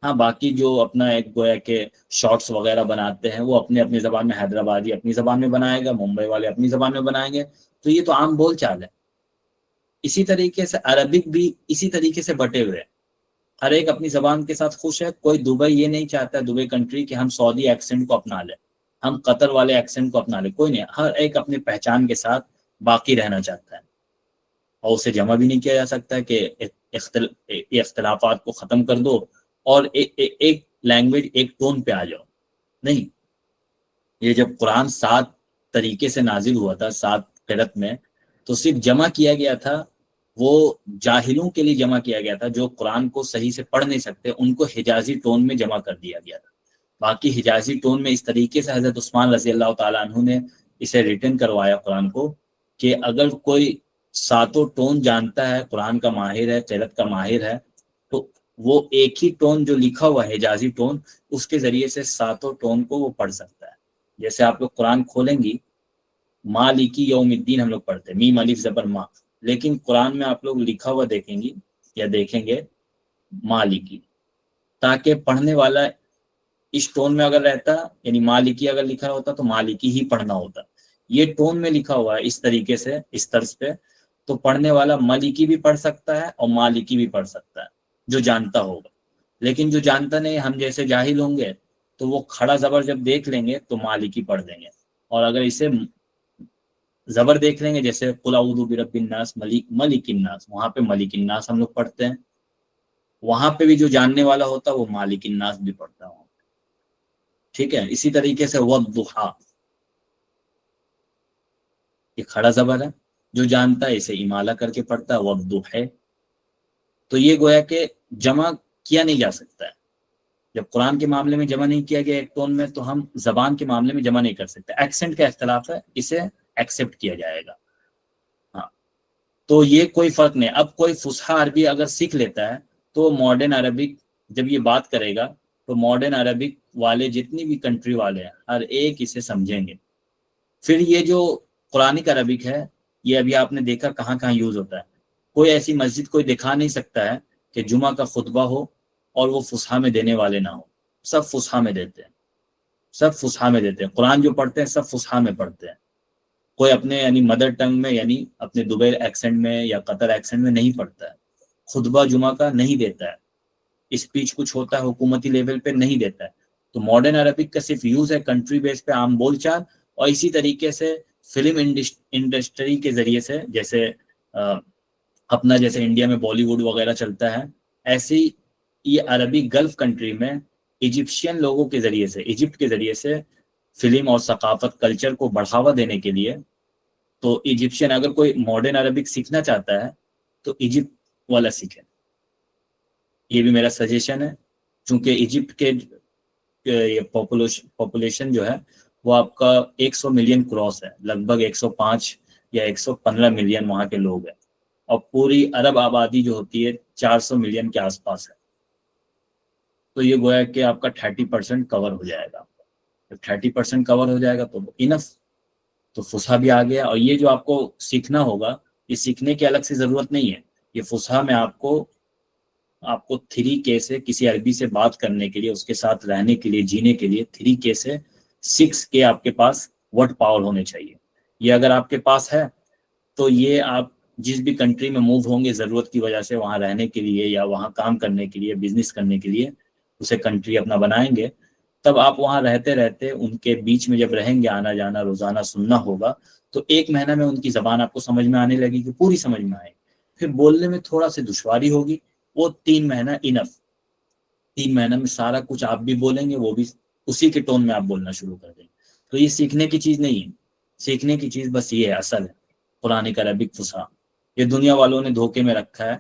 ہاں باقی جو اپنا ایک گویا کہ شارٹس وغیرہ بناتے ہیں، وہ اپنے اپنی زبان میں، حیدرآبادی اپنی زبان میں بنائے گا، ممبئی والے اپنی زبان میں بنائیں گے. تو یہ تو عام بول چال ہے. اسی طریقے سے عربک بھی اسی طریقے سے بٹے ہوئے ہیں، ہر ایک اپنی زبان کے ساتھ خوش ہے. کوئی دبئی یہ نہیں چاہتا، دبئی کنٹری، کہ ہم سعودی ایکسنٹ کو اپنا لیں، ہم قطر والے ایکسنٹ کو اپنا لیں، کوئی نہیں. ہر ایک اپنی پہچان کے ساتھ باقی رہنا چاہتا ہے، اور اسے جمع بھی نہیں کیا جا سکتا ہے کہ اختلافات کو ختم کر دو اور ایک لینگویج، ایک ٹون پہ آ جاؤ. نہیں. یہ جب قرآن 7 طریقے سے نازل ہوا تھا، 7 قرأت میں، تو صرف جمع کیا گیا تھا وہ جاہلوں کے لیے جمع کیا گیا تھا، جو قرآن کو صحیح سے پڑھ نہیں سکتے، ان کو حجازی ٹون میں جمع کر دیا گیا تھا. باقی حجازی ٹون میں اس طریقے سے حضرت عثمان رضی اللہ تعالیٰ عنہ نے اسے ریٹن کروایا قرآن کو، کہ اگر کوئی 7 ٹون جانتا ہے، قرآن کا ماہر ہے، قرأت کا ماہر ہے، تو وہ ایک ہی ٹون جو لکھا ہوا ہے حجازی ٹون، اس کے ذریعے سے ساتوں ٹون کو وہ پڑھ سکتا ہے۔ جیسے آپ لوگ قرآن کھولیں گی، مالکی یوم الدین ہم لوگ پڑھتے ہیں، میم الف زبر ما، لیکن قرآن میں آپ لوگ لکھا ہوا دیکھیں گی یا دیکھیں گے مالکی، تاکہ پڑھنے والا اس ٹون میں اگر رہتا، یعنی مالکی اگر لکھا ہوتا تو مالکی ہی پڑھنا ہوتا۔ یہ ٹون میں لکھا ہوا ہے اس طریقے سے، اس طرز پہ، تو پڑھنے والا مالکی بھی پڑھ سکتا ہے اور مالکی بھی پڑھ سکتا ہے جو جانتا ہوگا۔ لیکن جو جانتا نہیں، ہم جیسے جاہل ہوں گے تو وہ کھڑا زبر جب دیکھ لیں گے تو مالکی پڑھ دیں گے، اور اگر اسے زبر دیکھ لیں گے جیسے قل اعوذ برب الناس ملک الناس، وہاں پہ ملک الناس ہم لوگ پڑھتے ہیں، وہاں پہ بھی جو جاننے والا ہوتا ہے وہ مالک الناس بھی پڑھتا ہے، ٹھیک ہے۔ اسی طریقے سے والضحیٰ، یہ کھڑا زبر ہے، جو جانتا ہے اسے امالہ کر کے پڑھتا ہے والضحیٰ۔ تو یہ گویا کہ جمع کیا نہیں جا سکتا ہے، جب قرآن کے معاملے میں جمع نہیں کیا گیا ایک ٹون میں، تو ہم زبان کے معاملے میں جمع نہیں کر سکتے۔ ایکسنٹ کا اختلاف ہے، اسے ایکسیپٹ کیا جائے گا، ہاں۔ تو یہ کوئی فرق نہیں۔ اب کوئی فصحیٰ عربی اگر سیکھ لیتا ہے تو ماڈرن عربک جب یہ بات کرے گا تو ماڈرن عربک والے جتنی بھی کنٹری والے ہیں ہر ایک اسے سمجھیں گے۔ پھر یہ جو قرآنک عربک ہے، یہ ابھی آپ نے دیکھا کہاں کہاں یوز ہوتا ہے۔ کوئی ایسی مسجد کوئی دکھا نہیں سکتا ہے کہ جمعہ کا خطبہ ہو اور وہ فصحیٰ میں دینے والے نہ ہو، سب فصحیٰ میں دیتے ہیں، سب فصحیٰ میں دیتے ہیں، قرآن جو پڑھتے ہیں سب فصحیٰ میں پڑھتے ہیں۔ کوئی اپنے یعنی مدر ٹنگ میں، یعنی اپنے دبئی ایکسنٹ میں یا قطر ایکسنٹ میں نہیں پڑھتا ہے، خطبہ جمعہ کا نہیں دیتا ہے، اسپیچ کچھ ہوتا ہے حکومتی لیول پہ نہیں دیتا ہے۔ تو ماڈرن عربک کا صرف یوز ہے کنٹری بیس پہ، عام بول چال، اور اسی طریقے سے فلم انڈسٹری کے ذریعے سے، جیسے اپنا جیسے انڈیا میں بالی ووڈ وغیرہ چلتا ہے، ایسے ہی یہ عربی گلف کنٹری میں ایجپشین لوگوں کے ذریعے سے، ایجپٹ کے ذریعے سے فلم اور ثقافت کلچر کو بڑھاوا دینے کے لیے، تو ایجپشین اگر کوئی ماڈرن عربک سیکھنا چاہتا ہے تو ایجپٹ والا سیکھے، یہ بھی میرا سجیشن ہے، چونکہ ایجپٹ کے پاپولیشن جو ہے وہ آپ کا 100 ملین کراس ہے، لگ بھگ 105 یا 115 ملین وہاں کے لوگ ہیں، اور پوری عرب آبادی جو ہوتی ہے 400 ملین کے آس پاس ہے۔ تو یہ گویا کہ آپ کا 30% کور ہو جائے گا، جب 30% کور ہو جائے گا تو انف، تو فصحیٰ بھی آ گیا۔ اور یہ جو آپ کو سیکھنا ہوگا، یہ سیکھنے کی الگ سے ضرورت نہیں ہے، یہ فصحیٰ میں آپ کو 3K سے کسی عربی سے بات کرنے کے لیے، اس کے ساتھ رہنے کے لیے، جینے کے لیے 3K سے 6K آپ کے پاس ورڈ پاور ہونے چاہیے۔ یہ اگر آپ کے پاس ہے تو یہ آپ جس بھی کنٹری میں موو ہوں گے ضرورت کی وجہ سے، وہاں رہنے کے لیے یا وہاں کام کرنے کے لیے، بزنس کرنے کے لیے اسے کنٹری اپنا بنائیں گے، تب آپ وہاں رہتے رہتے ان کے بیچ میں جب رہیں گے، آنا جانا روزانہ سننا ہوگا، تو 1 مہینہ میں ان کی زبان آپ کو سمجھ میں آنے لگے گی، پوری سمجھ میں آئے گی۔ پھر بولنے میں تھوڑا سی دشواری ہوگی، وہ 3 مہینہ انف، 3 مہینہ میں سارا کچھ آپ بھی بولیں گے، وہ بھی اسی کے ٹون میں آپ بولنا شروع کر دیں گے۔ تو یہ سیکھنے کی چیز نہیں ہے، سیکھنے کی چیز بس یہ ہے، اصل ہے قرآنک عربک فصحیٰ۔ یہ دنیا والوں نے دھوکے میں رکھا ہے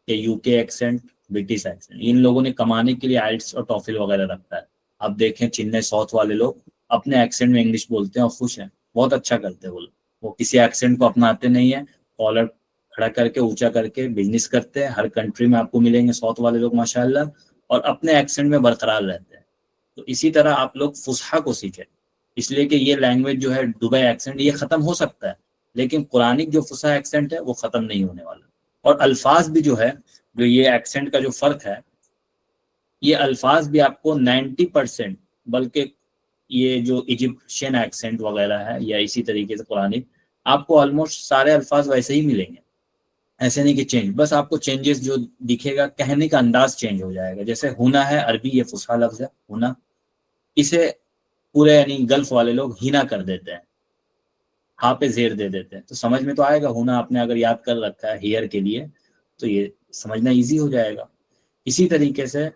کہ UK ایکسنٹ، برٹش ایکسنٹ، ان لوگوں نے کمانے کے لیے آئلٹس اور ٹوفل وغیرہ رکھا ہے۔ اب دیکھیں چنئی ساؤتھ والے لوگ اپنے ایکسنٹ میں انگلش بولتے ہیں اور خوش ہیں، بہت اچھا کرتے ہیں وہ لوگ، وہ کسی ایکسنٹ کو اپناتے نہیں ہیں، کالر کھڑا کر کے اونچا کر کے بزنس کرتے ہیں۔ ہر کنٹری میں آپ کو ملیں گے ساؤتھ والے لوگ ماشاءاللہ، اور اپنے ایکسنٹ میں برقرار رہتے ہیں۔ تو اسی طرح آپ لوگ فصحیٰ کو سیکھیں، اس لیے کہ یہ لینگویج جو ہے دبئی ایکسنٹ، یہ ختم ہو سکتا ہے، لیکن قرآنک جو فصحیٰ ایکسنٹ ہے وہ ختم نہیں ہونے والا۔ اور الفاظ بھی جو ہے، جو یہ ایکسنٹ کا جو فرق ہے، یہ الفاظ بھی آپ کو 90%، بلکہ یہ جو ایجپشین ایکسنٹ وغیرہ ہے یا اسی طریقے سے قرآنک، آپ کو آلموسٹ سارے الفاظ ویسے ہی ملیں گے، ایسے نہیں کہ چینج، بس آپ کو چینجز جو دکھے گا، کہنے کا انداز چینج ہو جائے گا۔ جیسے ہونا ہے عربی، یہ فصحیٰ لفظ ہے ہونا، اسے پورے یعنی گلف والے لوگ ہینا کر دیتے ہیں، ہاں پہ زیر دے دیتے ہیں، تو سمجھ میں تو آئے گا۔ ہونا آپ نے اگر یاد کر رکھا ہے ہیئر کے لیے تو یہ سمجھنا ایزی ہو جائے گا۔ اسی طریقے سے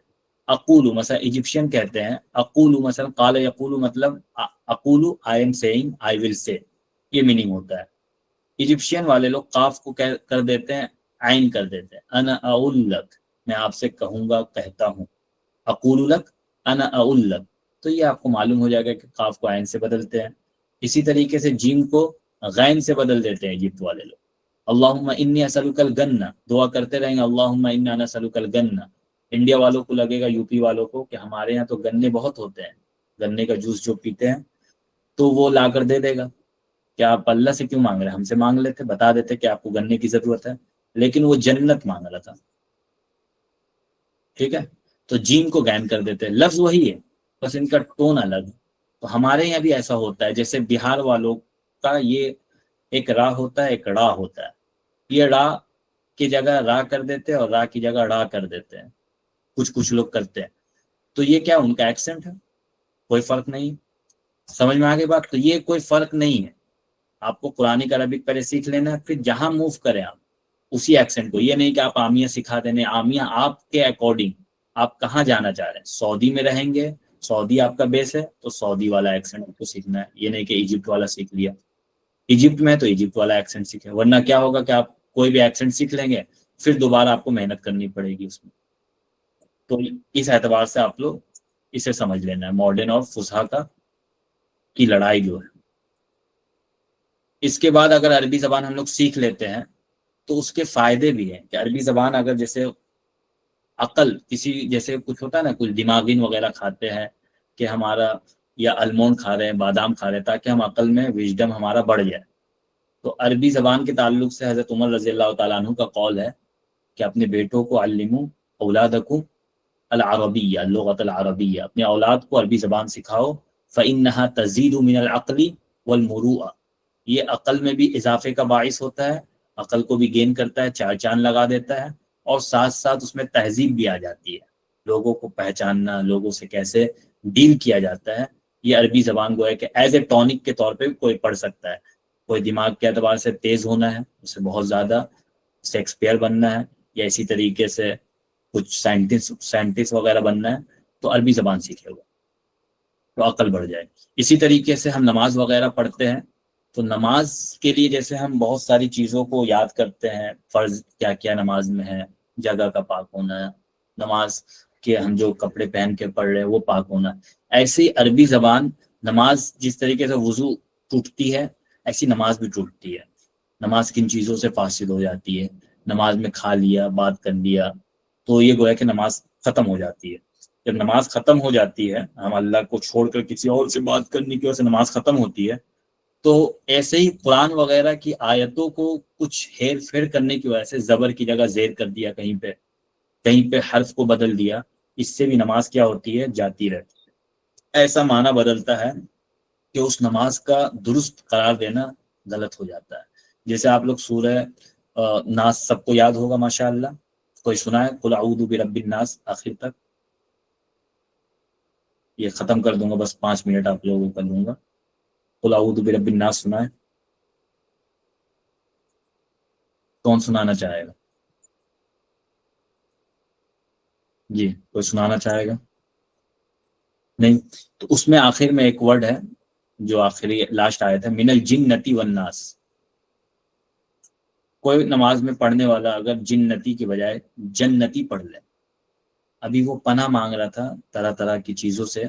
اقولو، مثلا ایجپشین کہتے ہیں اقولو، مثلا قال یقولو، مطلب اقولو آئی ایم سیئنگ، آئی ول سے، یہ میننگ ہوتا ہے۔ ایجپشین والے لوگ قاف کو کر دیتے ہیں عین کر دیتے ہیں، انا اقول لک، میں آپ سے کہوں گا، کہتا ہوں، اقول لک انا اقول لک، تو یہ آپ کو معلوم ہو جائے گا کہ قاف کو عین سے بدلتے ہیں۔ اسی طریقے سے جیم کو غین سے بدل دیتے ہیں ایجپٹ والے لوگ۔ اللہم انی اسألک الجنہ، دعا کرتے رہیں گے اللہم انا نسألک الجنہ، انڈیا والوں کو لگے گا، یوپی والوں کو، کہ ہمارے یہاں تو گنے بہت ہوتے ہیں، گنے کا جوس جو پیتے ہیں، تو وہ لا کر دے دے گا کہ آپ اللہ سے کیوں مانگ رہے ہیں، ہم سے مانگ لیتے، بتا دیتے کہ آپ کو گنے کی ضرورت ہے، لیکن وہ جنت مانگ رہا تھا. ٹھیک ہے، تو جیم کو گین کر دیتے ہیں، لفظ وہی ہے بس ان کا ٹون الگ ہے. تو ہمارے یہاں بھی ایسا ہوتا ہے، جیسے بہار والوں کا یہ ایک را ہوتا ہے، ایک ڑا ہوتا ہے، یہ ڑا کی جگہ را کر دیتے ہیں اور را کی جگہ ڑا کر دیتے ہیں، کچھ لوگ کرتے ہیں. تو یہ کیا ان کا ایکسنٹ ہے، کوئی فرق نہیں. سمجھ میں آگے بات؟ تو یہ کوئی فرق نہیں ہے. آپ کو قرآنک عربک پہلے سیکھ لینا ہے، پھر جہاں موو کریں آپ اسی ایکسنٹ کو. یہ نہیں کہ آپ عامیہ سکھا دینے، عامیہ آپ کے اکارڈنگ آپ کہاں جانا چاہ رہے ہیں. سعودی میں رہیں گے، سعودی آپ کا بیس ہے، تو سعودی والا ایکسنٹ کو سیکھنا ہے. یہ نہیں کہ ایجپٹ والا سیکھ لیا، ایجپٹ میں تو ایجپٹ والا ایکسنٹ سیکھے، ورنہ کیا ہوگا کہ آپ کوئی بھی ایکسنٹ سیکھ لیں گے، پھر دوبارہ آپ کو محنت کرنی پڑے گی اس میں. تو اس اعتبار سے آپ لوگ اسے سمجھ لینا ہے، ماڈرن اور فصحا کی لڑائی جو ہے. اس کے بعد اگر عربی زبان ہم لوگ سیکھ لیتے ہیں تو اس کے فائدے بھی ہیں، کہ عربی زبان اگر جیسے عقل کسی، جیسے کچھ ہوتا ہے نا، کچھ دماغین وغیرہ کھاتے ہیں کہ ہمارا، یا المونڈ کھا رہے ہیں، بادام کھا رہے ہیں، تاکہ ہم عقل میں وژڈم ہمارا بڑھ جائے. تو عربی زبان کے تعلق سے حضرت عمر رضی اللہ تعالیٰ عنہ کا قول ہے کہ اپنے بیٹوں کو علموا اولادکم العربیہ، اللغۃ العربیہ، اپنے اولاد کو عربی زبان سکھاؤ. فإنها تزيد من العقل والمروءہ، یہ عقل میں بھی اضافے کا باعث ہوتا ہے، عقل کو بھی گین کرتا ہے، چار چاند لگا دیتا ہے، اور ساتھ ساتھ اس میں تہذیب بھی آ جاتی ہے، لوگوں کو پہچاننا، لوگوں سے کیسے ڈیل کیا جاتا ہے. یہ عربی زبان کو ہے کہ ایز اے ٹونک کے طور پہ کوئی پڑھ سکتا ہے. کوئی دماغ کے اعتبار سے تیز ہونا ہے، اسے بہت زیادہ شیکسپیئر بننا ہے، یا اسی طریقے سے کچھ سائنٹسٹ وغیرہ بننا ہے، تو عربی زبان سیکھے گا تو عقل بڑھ جائے. اسی طریقے سے ہم نماز وغیرہ پڑھتے ہیں، تو نماز کے لیے جیسے ہم بہت ساری چیزوں کو یاد کرتے ہیں، فرض کیا کیا نماز میں ہے، جگہ کا پاک ہونا ہے، نماز کے ہم جو کپڑے پہن کے پڑھ رہے ہیں وہ پاک ہونا. ایسی عربی زبان، نماز جس طریقے سے وضو ٹوٹتی ہے ایسی نماز بھی ٹوٹتی ہے. نماز کن چیزوں سے فاسد ہو جاتی ہے، نماز میں کھا لیا، بات کر لیا، تو یہ گویا کہ نماز ختم ہو جاتی ہے. جب نماز ختم ہو جاتی ہے، ہم اللہ کو چھوڑ کر کسی اور سے بات کرنے کی وجہ سے نماز ختم ہوتی ہے، تو ایسے ہی قرآن وغیرہ کی آیتوں کو کچھ ہیر پھیر کرنے کی وجہ سے زبر کی جگہ زیر کر دیا، کہیں پہ حرف کو بدل دیا، اس سے بھی نماز کیا ہوتی ہے، جاتی رہتی ہے. ایسا معنی بدلتا ہے کہ اس نماز کا درست قرار دینا غلط ہو جاتا ہے. جیسے آپ لوگ سورہ ناس سب کو یاد ہوگا ماشاءاللہ، کوئی سنا ہے قل اعوذ برب الناس آخر تک؟ یہ ختم کر دوں گا، بس 5 منٹ آپ لوگوں کو دوں گا. قل اعوذ برب الناس سنا ہے؟ کون سنانا چاہے گا؟ جی، کوئی سنانا چاہے گا؟ نہیں. تو اس میں آخر میں ایک ورڈ ہے جو آخری لاسٹ آیت ہے، من الجنتی والناس. کوئی نماز میں پڑھنے والا اگر جنتی کی بجائے جنتی پڑھ لے، ابھی وہ پناہ مانگ رہا تھا طرح طرح کی چیزوں سے،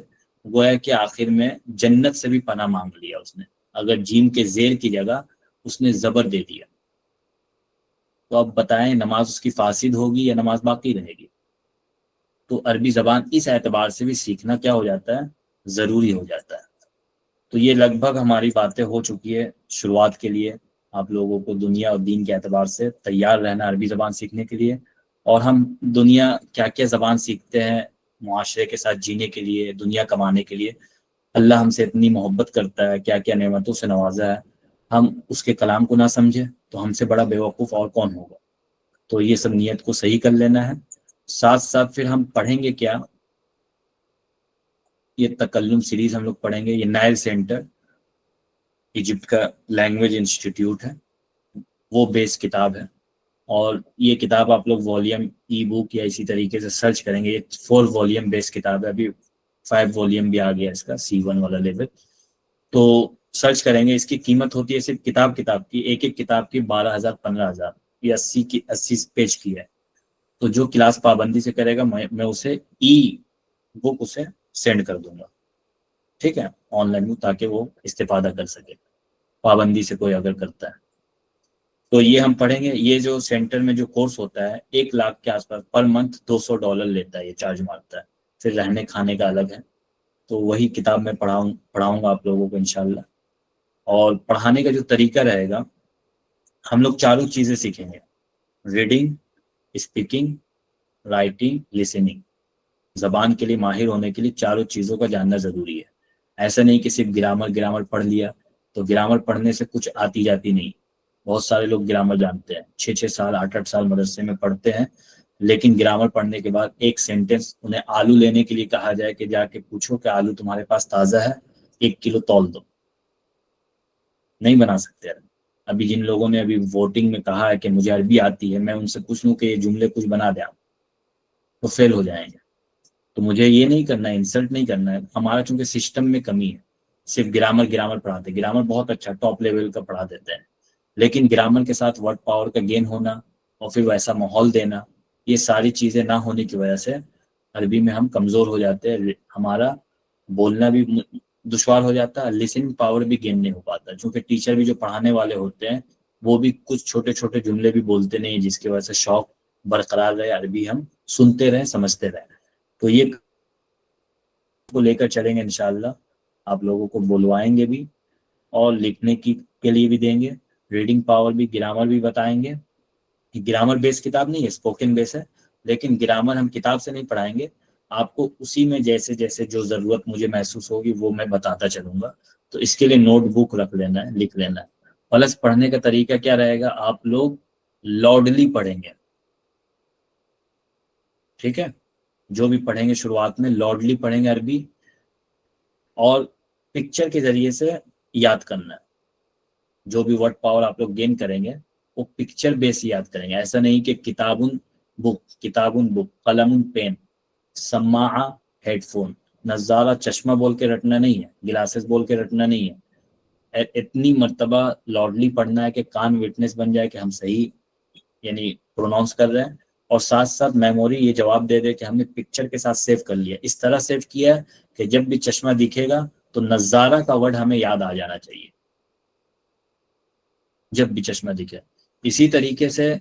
گویا کہ آخر میں جنت سے بھی پناہ مانگ لیا اس نے، اگر جیم کے زیر کی جگہ اس نے زبر دے دیا. تو اب بتائیں نماز اس کی فاسد ہوگی یا نماز باقی رہے گی؟ تو عربی زبان اس اعتبار سے بھی سیکھنا کیا ہو جاتا ہے، ضروری ہو جاتا ہے. تو یہ لگ بھگ ہماری باتیں ہو چکی ہے شروعات کے لیے. آپ لوگوں کو دنیا اور دین کے اعتبار سے تیار رہنا عربی زبان سیکھنے کے لیے. اور ہم دنیا کیا کیا زبان سیکھتے ہیں معاشرے کے ساتھ جینے کے لیے، دنیا کمانے کے لیے. اللہ ہم سے اتنی محبت کرتا ہے، کیا کیا نعمتوں سے نوازا ہے، ہم اس کے کلام کو نہ سمجھے تو ہم سے بڑا بیوقوف اور کون ہوگا. تو یہ سب نیت کو صحیح کر لینا ہے. ساتھ ساتھ پھر ہم پڑھیں گے کیا، یہ تکلم سیریز ہم لوگ پڑھیں گے. یہ نائل سینٹر ایجپٹ کا لینگویج انسٹیٹیوٹ ہے، وہ بیس کتاب ہے. اور یہ کتاب آپ لوگ والیوم ای بک یا اسی طریقے سے سرچ کریں گے. یہ 4 والیوم بیس کتاب ہے، ابھی 5 والیوم بھی آ گیا اس کا C1 والا لیول. تو سرچ کریں گے. اس کی قیمت ہوتی ہے صرف کتاب کی، ایک کتاب کی 12,000 15,000، یہ 80 پیج کی ہے. تو جو کلاس پابندی سے کرے گا میں اسے ای بک اسے سینڈ کر دوں گا، ٹھیک ہے، آن لائن، تاکہ وہ استفادہ کر سکے پابندی سے کوئی اگر کرتا ہے. تو یہ ہم پڑھیں گے. یہ جو سینٹر میں جو کورس ہوتا ہے 1 لاکھ کے آس پاس پر منتھ $200 لیتا ہے، یہ چارج مارتا ہے. پھر رہنے کھانے کا الگ ہے. تو وہی کتاب میں پڑھاؤں گا آپ لوگوں کو انشاءاللہ. اور پڑھانے کا جو طریقہ رہے گا، ہم لوگ 4 چیزیں سیکھیں گے: ریڈنگ، اسپیکنگ، رائٹنگ، لسننگ. زبان کے لیے ماہر ہونے کے لیے 4 چیزوں کا جاننا ضروری ہے. ایسا نہیں کہ صرف گرامر پڑھ لیا تو گرامر پڑھنے سے کچھ آتی جاتی نہیں. بہت سارے لوگ گرامر جانتے ہیں، 6 سال 8 سال مدرسے میں پڑھتے ہیں، لیکن گرامر پڑھنے کے بعد ایک سینٹنس انہیں آلو لینے کے لیے کہا جائے کہ جا کے پوچھو کہ آلو تمہارے پاس تازہ ہے، 1 کلو تول دو، نہیں بنا سکتے. ابھی جن لوگوں نے ابھی ووٹنگ میں کہا ہے کہ مجھے عربی آتی ہے، میں ان سے پوچھ لوں کہ یہ جملے کچھ بنا دیں تو فیل ہو جائیں گے. تو مجھے یہ نہیں کرنا ہے، انسلٹ نہیں کرنا ہے. ہمارا چونکہ سسٹم میں کمی ہے، صرف گرامر پڑھاتے. گرامر بہت اچھا ٹاپ لیول کا پڑھا دیتے ہیں، لیکن گرامر کے ساتھ ورڈ پاور کا گین ہونا اور پھر ویسا ماحول دینا، یہ ساری چیزیں نہ ہونے کی وجہ سے عربی میں ہم کمزور ہو جاتے ہیں. ہمارا بولنا بھی دشوار ہو جاتا ہے، لسننگ پاور بھی گین نہیں ہو پاتا. چونکہ ٹیچر بھی جو پڑھانے والے ہوتے ہیں وہ بھی کچھ چھوٹے چھوٹے جملے بھی بولتے نہیں، جس کی وجہ سے شوق برقرار رہے، عربی ہم سنتے رہیں، سمجھتے رہیں. تو یہ کو لے کر چلیں گے انشاءاللہ. آپ لوگوں کو بلوائیں گے بھی اور لکھنے کے لیے بھی دیں گے. ریڈنگ پاور بھی، گرامر بھی بتائیں گے. گرامر بیس کتاب نہیں ہے، اسپوکن بیس ہے، لیکن گرامر ہم کتاب سے نہیں پڑھائیں گے. آپ کو اسی میں جیسے جیسے جو ضرورت مجھے محسوس ہوگی وہ میں بتاتا چلوں گا. تو اس کے لیے نوٹ بک رکھ لینا ہے، لکھ لینا ہے. پلس پڑھنے کا طریقہ کیا رہے گا، آپ لوگ لاؤڈلی پڑھیں گے. ٹھیک ہے، جو بھی پڑھیں گے شروعات میں لاؤڈلی پڑھیں گے عربی، اور پکچر کے ذریعے سے یاد کرنا ہے. جو بھی ورڈ پاور آپ لوگ گین کریں گے وہ پکچر بیس یاد کریں گے. ایسا نہیں کہ کتابن بک، قلم پین، سماعہ ہیڈ فون، نظارہ چشمہ بول کے رٹنا نہیں ہے، گلاسز بول کے رٹنا نہیں ہے. اتنی مرتبہ لاؤڈلی پڑھنا ہے کہ کان وٹنس بن جائے کہ ہم صحیح یعنی پروناؤنس کر رہے ہیں، اور ساتھ ساتھ میموری یہ جواب دے دے کہ ہم نے پکچر کے ساتھ سیو کر لیا. اس طرح سیو کیا ہے کہ جب بھی چشمہ دکھے گا تو نظارہ کا ورڈ ہمیں یاد آ جانا چاہیے جب بھی چشمہ دکھے. اسی طریقے سے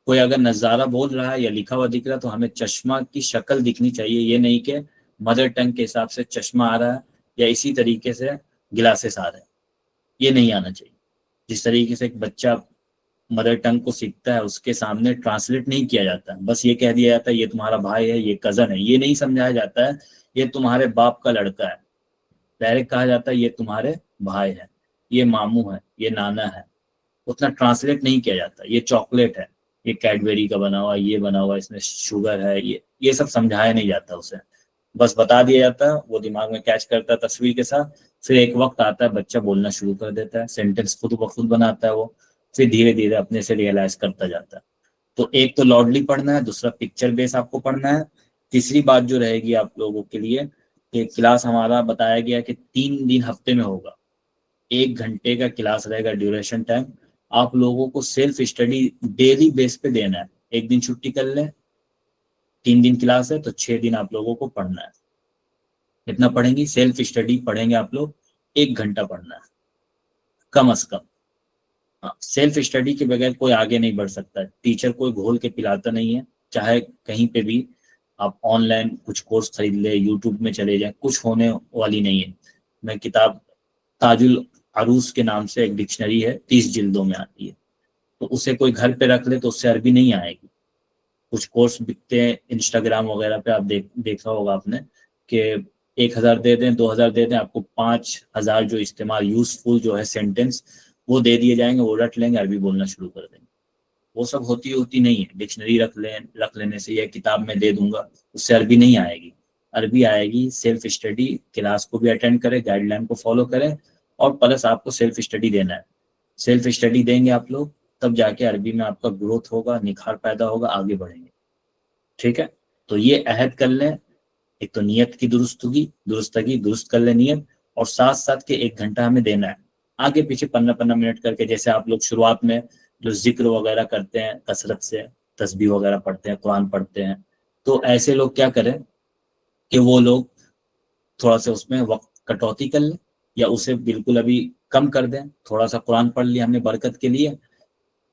کوئی اگر نظارہ بول رہا ہے یا لکھا ہوا دکھ رہا ہے تو ہمیں چشمہ کی شکل دکھنی چاہیے. یہ نہیں کہ مدر ٹنگ کے حساب سے چشمہ آ رہا ہے یا اسی طریقے سے گلاسز آ رہے ہیں، یہ نہیں آنا چاہیے. جس طریقے سے ایک بچہ مدر ٹنگ کو سیکھتا ہے، اس کے سامنے ٹرانسلیٹ نہیں کیا جاتا، بس یہ کہہ دیا جاتا ہے یہ تمہارا بھائی ہے، یہ کزن ہے. یہ نہیں سمجھایا جاتا ہے یہ تمہارے باپ کا لڑکا ہے. ڈائریکٹ کہا جاتا ہے یہ تمہارے بھائی ہے، یہ ماموں ہے، یہ نانا ہے. اتنا ٹرانسلیٹ نہیں کیا جاتا. یہ چاکلیٹ ہے، یہ کیڈبری کا بنا ہوا، یہ بنا ہوا اس میں شوگر ہے، یہ سب سمجھایا نہیں جاتا اسے. بس بتا دیا جاتا ہے، وہ دماغ میں کیچ کرتا ہے تصویر کے ساتھ. پھر ایک وقت آتا ہے بچہ بولنا شروع کر دیتا ہے، سینٹینس خود بخود بناتا ہے وہ، پھر دھیرے دھیرے اپنے سے ریئلائز کرتا جاتا ہے. تو ایک تو لاؤڈلی پڑھنا ہے، دوسرا پکچر بیس آپ کو پڑھنا ہے. تیسری بات جو رہے گی آپ لوگوں کے لیے کہ کلاس ہمارا بتایا گیا کہ 3 دن ہفتے میں ہوگا، 1 گھنٹے کا کلاس رہے گا ڈیوریشن ٹائم. آپ لوگوں کو سیلف اسٹڈی ڈیلی بیس پہ دینا ہے. 1 دن چھٹی کر لیں، 3 دن کلاس ہے تو 6 دن آپ لوگوں کو پڑھنا ہے. کتنا پڑھیں گی؟ سیلف اسٹڈی پڑھیں گے آپ لوگ 1 گھنٹہ پڑھنا ہے کم از کم. سیلف اسٹڈی کے بغیر کوئی آگے نہیں بڑھ سکتا ہے. ٹیچر کوئی گھول کے پلاتا نہیں ہے. چاہے کہیں پہ بھی آپ آن لائن کچھ کورس خرید لیں، یوٹیوب میں چلے جائیں، کچھ ہونے والی نہیں ہے. میں کتاب تاج العروس کے نام سے ایک ڈکشنری ہے، 30 جلدوں میں آتی ہے، تو اسے کوئی گھر پہ رکھ لے تو اس سے عربی نہیں آئے گی. کچھ کورس بکتے ہیں انسٹاگرام وغیرہ پہ، آپ دیکھا ہوگا آپ نے کہ 1000 دے دیں، 2000 دے دیں، آپ کو 5000 جو استعمال یوزفل جو ہے سینٹینس وہ دے دیے جائیں گے، وہ رٹ لیں گے، عربی بولنا شروع کر دیں گے. وہ سب ہوتی نہیں ہے. ڈکشنری رکھ لینے سے یا کتاب میں دے دوں گا اس سے عربی نہیں آئے گی. عربی آئے گی سیلف اسٹڈی، کلاس کو بھی اٹینڈ کریں، گائیڈ لائن کو فالو کریں، اور پلس آپ کو سیلف اسٹڈی دینا ہے. سیلف اسٹڈی دیں گے آپ لوگ تب جا کے عربی میں آپ کا گروتھ ہوگا، نکھار پیدا ہوگا، آگے بڑھیں گے. ٹھیک ہے، تو یہ عہد کر لیں. ایک تو نیت کی درست کر لیں نیت، اور ساتھ ساتھ کے 1 گھنٹہ ہمیں دینا ہے. آگے پیچھے 15 منٹ کر کے، جیسے آپ لوگ شروعات میں جو ذکر وغیرہ کرتے ہیں کثرت سے، تسبیح وغیرہ پڑھتے ہیں، قرآن پڑھتے ہیں، تو ایسے لوگ کیا کریں کہ وہ لوگ تھوڑا سا اس میں وقت کٹوتی کر لیں یا اسے بالکل ابھی کم کر دیں. تھوڑا سا قرآن پڑھ لیا ہم نے برکت کے لیے،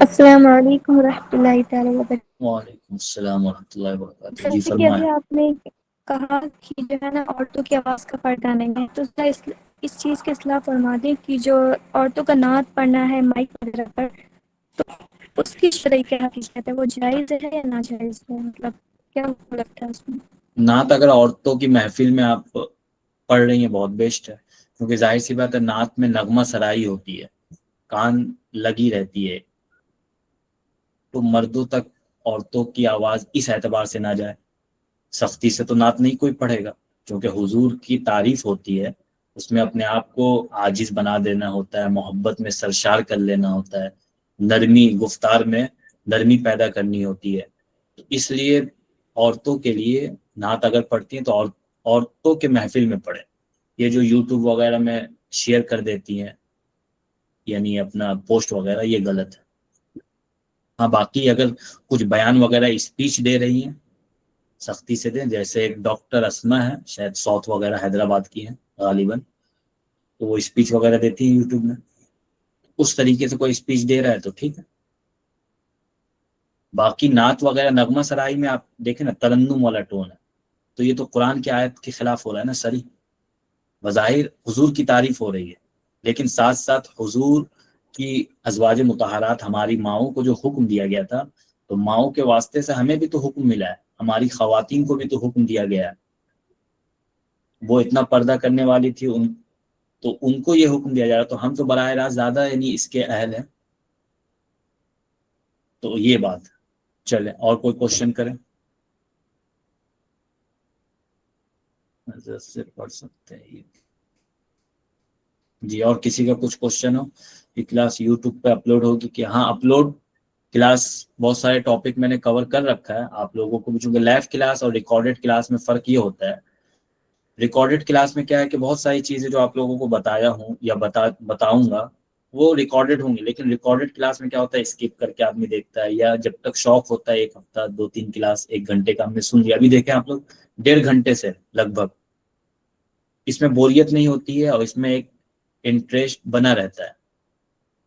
السلام علیکم ورحمۃ اللہ تعالیٰ وبرکاتہ۔ وعلیکم السلام ورحمۃ اللہ وبرکاتہ، جی جیسے کہ فرمائیں۔ ابھی آپ نے کہا کہ جو ہے نا عورتوں کی آواز کا پردہ نہیں ہے، تو ذرا اس چیز کی اصلاح فرما دیں کہ جو عورتوں کا نعت پڑھنا ہے مائک وغیرہ پر، تو اس کی شرعی کیا حقیقت ہے؟ وہ جائز ہے یا ناجائز ہے؟ مطلب کیا لگتا ہے اس میں؟ نعت اگر عورتوں کی محفل میں آپ پڑھ رہی ہیں بہت بیسٹ ہے، کیونکہ ظاہر سی بات ہے نعت میں نغمہ سرائی ہوتی ہے، کان لگی رہتی ہے، تو مردوں تک عورتوں کی آواز اس اعتبار سے نہ جائے۔ سختی سے تو نعت نہیں کوئی پڑھے گا، کیونکہ حضور کی تعریف ہوتی ہے، اس میں اپنے آپ کو عاجز بنا دینا ہوتا ہے، محبت میں سرشار کر لینا ہوتا ہے، نرمی گفتار میں نرمی پیدا کرنی ہوتی ہے۔ تو اس لیے عورتوں کے لیے نعت اگر پڑھتی ہیں تو عورتوں کے محفل میں پڑھیں۔ یہ جو یوٹیوب وغیرہ میں شیئر کر دیتی ہیں، یعنی اپنا پوسٹ وغیرہ، یہ غلط ہے۔ ہاں باقی اگر کچھ بیان وغیرہ اسپیچ دے رہی ہیں سختی سے دیں، جیسے ایک ڈاکٹر اسما ہے، شاید ساؤتھ وغیرہ حیدرآباد کی ہیں غالباً، تو وہ اسپیچ وغیرہ دیتی ہیں یوٹیوب میں، اس طریقے سے کوئی اسپیچ دے رہا ہے تو ٹھیک ہے۔ باقی نعت وغیرہ نغمہ سرائی میں آپ دیکھیں نا، ترنم والا ٹون ہے، تو یہ تو قرآن کی آیت کے خلاف ہو رہا ہے نا سری۔ بظاہر حضور کی تعریف ہو رہی ہے، لیکن ساتھ ساتھ حضور کی ازواج مطہرات ہماری ماؤں کو جو حکم دیا گیا تھا، تو ماؤں کے واسطے سے ہمیں بھی تو حکم ملا ہے، ہماری خواتین کو بھی تو حکم دیا گیا ہے۔ وہ اتنا پردہ کرنے والی تھی، تو ان کو یہ حکم دیا جا رہا، تو ہم تو براہ راست زیادہ یعنی اس کے اہل ہیں۔ تو یہ بات چلیں، اور کوئی کوشچن کریں؟ نظر سے پڑھ سکتے ہیں جی، اور کسی کا کچھ کوشچن ہو؟ یہ کلاس یوٹیوب پہ اپلوڈ ہوگی کہ ہاں اپلوڈ کلاس، بہت سارے ٹاپک میں نے کور کر رکھا ہے آپ لوگوں کو بھی، چونکہ لائیو کلاس اور ریکارڈڈ کلاس میں فرق یہ ہوتا ہے، ریکارڈڈ کلاس میں کیا ہے کہ بہت ساری چیزیں جو آپ لوگوں کو بتایا ہوں یا بتاؤں گا وہ ریکارڈڈ ہوں گی، لیکن ریکارڈڈ کلاس میں کیا ہوتا ہے اسکپ کر کے آدمی دیکھتا ہے، یا جب تک شوق ہوتا ہے ایک ہفتہ 2-3 کلاس 1 گھنٹے کا ہم نے سن لیا، ابھی دیکھیں آپ لوگ 1.5 گھنٹے سے لگ بھگ، اس میں بوریت نہیں ہوتی ہے اور اس میں ایک انٹرسٹ بنا رہتا ہے،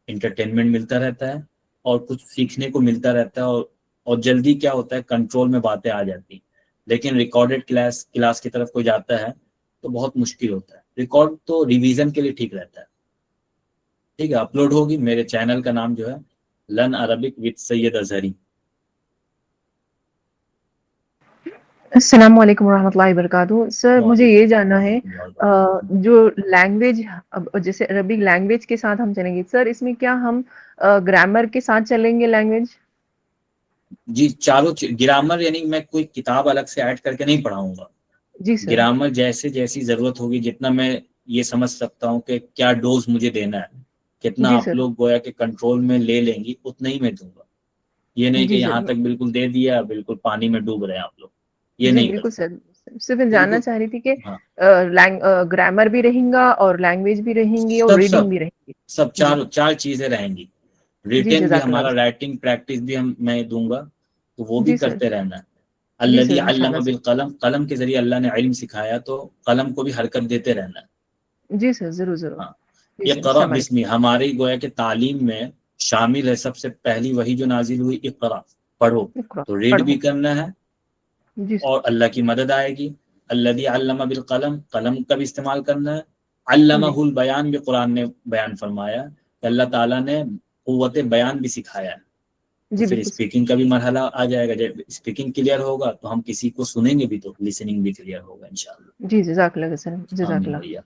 انٹرٹینمنٹ ملتا رہتا ہے اور کچھ سیکھنے کو ملتا رہتا ہے، اور جلدی کیا ہوتا ہے کنٹرول میں باتیں آ جاتی ہیں۔ لیکن ریکارڈڈ کلاس کی طرف کوئی جاتا ہے تو بہت مشکل ہوتا ہے۔ ریکارڈ تو ریویژن کے لیے ٹھیک رہتا ہے، ٹھیک ہے۔ اپلوڈ ہوگی، میرے چینل کا نام جو ہے لرن عربک وتھ سید اظہری۔ السلام علیکم ورحمۃ اللہ وبرکاتہ۔ سر مجھے یہ جاننا ہے جو لینگویج، جیسے عربک لینگویج کے ساتھ ہم چلیں گے سر، اس میں کیا ہم گرامر کے ساتھ چلیں گے لینگویج؟ جی چاروں گرامر یعنی میں کوئی کتاب الگ سے ایڈ کر کے نہیں پڑھاؤں گا، جی سر۔ گرامر جیسی ضرورت ہوگی، جتنا میں یہ سمجھ سکتا ہوں کہ کیا ڈوز مجھے دینا ہے، کتنا جی آپ سر۔ لوگ گویا کہ کنٹرول میں لے لیں گی، اتنا ہی میں دوں گا۔ یہ نہیں کہ جی یہاں سر۔ تک بالکل دے دیا، بالکل پانی میں ڈوب رہے ہیں آپ لوگ، یہ جی نہیں بالکل کرتا۔ سر، صرف جاننا بالکل چاہ رہی تھی کہ ہاں، گرامر بھی رہیں گا اور لینگویج بھی رہیں گی اور سب ریڈنگ بھی رہیں گی؟ سب جی چار چیزیں رہیں گی۔ جی، ریٹن بھی جزاک ہمارا، اللہ۔ رائٹنگ پریکٹس بھی میں دوں گا، تو وہ بھی جی سر۔ کرتے رہنا ہے۔ جی الذی سر، ماشاء علم اللہ سر۔ بالقلم، قلم کے ذریعے اللہ نے علم سکھایا، تو قلم کو بھی حرکت دیتے رہنا ہے۔ جی سر، ضرور ضرور۔ ہاں، جی سر، اقرا السلام علیکم۔ بسمی ہماری گویا کہ تعلیم میں شامل ہے، سب سے پہلی وہی جو نازل ہوئی اقرا، پڑھو، اقرا، تو ریڈ پڑھو۔ بھی کرنا ہے جی سر۔ اور اللہ کی مدد آئے گی۔ الذی علم بالقلم، قلم کا بھی استعمال کرنا ہے۔ علمہ جی البیان بھی قرآن نے بیان فرمایا کہ اللہ تعالیٰ نے قوت بیان بھی سکھایا ہے، تو جی پھر بالکل سر۔ اسپیکنگ کا بھی مرحلہ آ جائے گا۔ جب اسپیکنگ کلیئر ہوگا تو ہم کسی کو سنیں گے بھی، تو لسننگ بھی کلیئر ہوگا انشاءاللہ۔ جی جزاک اللہ سر، جزاک آمین اللہ۔ بھیا۔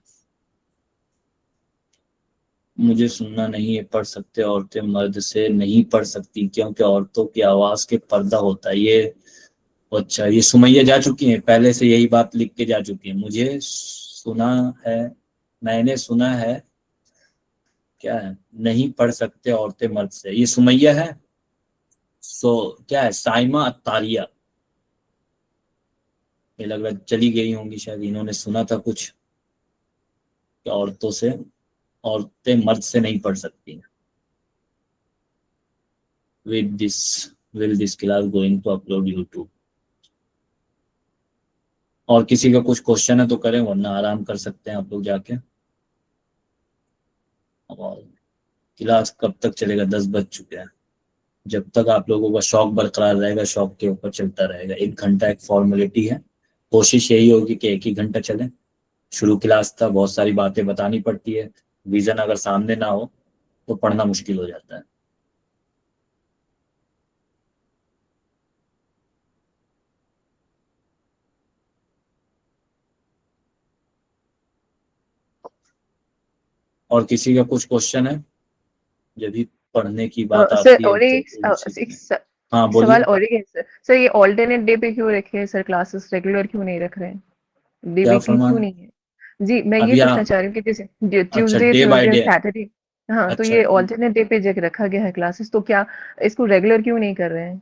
مجھے سننا نہیں ہے، پڑھ سکتے عورتیں مرد سے نہیں پڑھ سکتی کیونکہ عورتوں کی آواز کے پردہ ہوتا ہے، یہ اچھا یہ سمیہ جا چکی ہیں، پہلے سے یہی بات لکھ کے جا چکی ہیں، مجھے سنا ہے، میں نے سنا ہے، کیا ہے نہیں پڑھ سکتے عورتیں مرد سے، یہ سمیہ ہے۔ کیا ہے سائمہ الطاریہ، یہ لگ رہا چلی گئی ہوں گی شاید، انہوں نے سنا تھا کچھ کہ عورتیں مرد سے نہیں پڑھ سکتی۔ will this class going to upload YouTube؟ اور کسی کا کچھ کوشچن ہے تو کریں، ورنہ آرام کر سکتے ہیں آپ لوگ جا کے۔ اور کلاس کب تک چلے گا؟ 10 بج چکے ہیں۔ جب تک آپ لوگوں کا شوق برقرار رہے گا شوق کے اوپر چلتا رہے گا. 1 گھنٹہ ایک فارمیلٹی ہے, کوشش یہی ہوگی کہ 1 ہی گھنٹہ چلیں. شروع کلاس تھا, بہت ساری باتیں بتانی پڑتی ہے, ویژن اگر سامنے نہ ہو تو پڑھنا مشکل ہو جاتا ہے. اور کسی کا کچھ کوشچن ہے؟ جب بھی پڑھنے کی بات سر آتی ہے اور تو ایک ہاں بولیے. سوال اور ہے سر. سر یہ آلٹرنیٹ ڈے پہ کیوں رکھے ہیں سر؟ کلاسز ریگولر کیوں نہیں رکھ رہے ہیں؟ ڈے کیا ویکلی فرمان؟ کیوں نہیں ہے؟ جی میں یہ ابھی پوچھنا چاہ رہی ہوں کہ جیسے اچھا Tuesday day by Thursday day. Saturday, ہاں تو اچھا یہ آلٹرنیٹ ڈے پہ جگہ رکھا گیا ہے کلاسز، تو کیا اس کو ریگولر کیوں نہیں کر رہے ہیں؟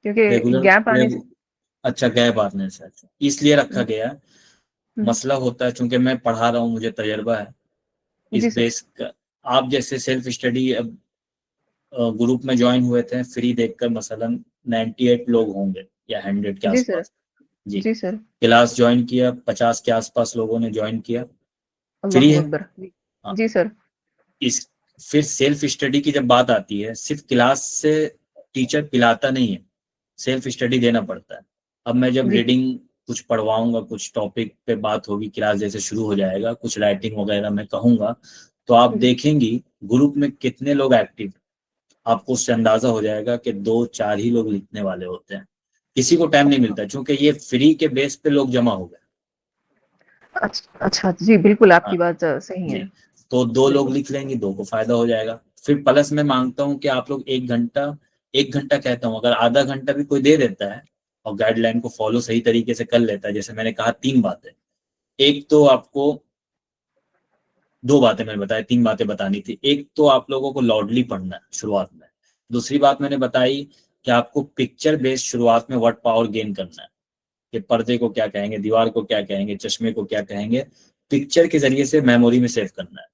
کیونکہ ریگولر گیپ آنے سے اچھا گیپ آنے سے اس لیے رکھا گیا. ہوں، مسئلہ ہوتا ہے چونکہ میں پڑھا رہا ہوں، مجھے تجربہ ہے اس جی سر، بیس کا. آپ جیسے سیلف اسٹڈی گروپ میں جوائن ہوئے تھے فری دیکھ کر، مثلا 98 لوگ ہوں گے یا 100 کے جی آس سر، پاس. جی جی سر، کلاس جوائن کیا، 50 کے آس پاس لوگوں نے جوائن کیا. اللہ فری ہے. اکبر، ہاں. جی سر، اس پھر سیلف اسٹڈی کی جب بات آتی ہے، صرف کلاس سے ٹیچر پلاتا نہیں ہے، سیلف اسٹڈی دینا پڑتا ہے. اب میں جب جی ریڈنگ کچھ پڑھواؤں گا، کچھ ٹاپک پہ بات ہوگی، کلاس جیسے شروع ہو جائے گا، کچھ رائٹنگ وغیرہ میں کہوں گا تو آپ جی دیکھیں گی گروپ میں کتنے لوگ ایکٹیو. آپ کو اس سے اندازہ ہو جائے گا کہ 2-4 ہی لوگ لکھنے والے ہوتے ہیں. کسی کو ٹائم نہیں ملتا چونکہ یہ فری کے بیس پہ لوگ جمع ہو گئے. اچھا جی بالکل آپ ہاں کی بات صحیح ہے. جی. تو 2 لوگ بالکل لکھ لیں گے، 2 کو فائدہ ہو جائے گا. پھر پلس میں مانگتا ہوں کہ آپ لوگ 1 گھنٹہ کہتا ہوں، اگر آدھا گھنٹہ بھی کوئی دے دیتا ہے اور گائیڈ لائن کو فالو صحیح طریقے سے کر لیتا ہے. جیسے میں نے کہا 3 باتیں، ایک تو آپ کو 2 باتیں میں نے بتایا، 3 باتیں بتانی تھی. ایک تو آپ لوگوں کو لاؤڈلی پڑھنا ہے شروعات میں. دوسری بات میں نے بتائی کہ آپ کو پکچر بیس شروعات میں ورڈ پاور گین کرنا ہے، کہ پردے کو کیا کہیں گے، دیوار کو کیا کہیں گے، چشمے کو کیا کہیں گے، پکچر کے ذریعے سے میموری میں سیو کرنا ہے.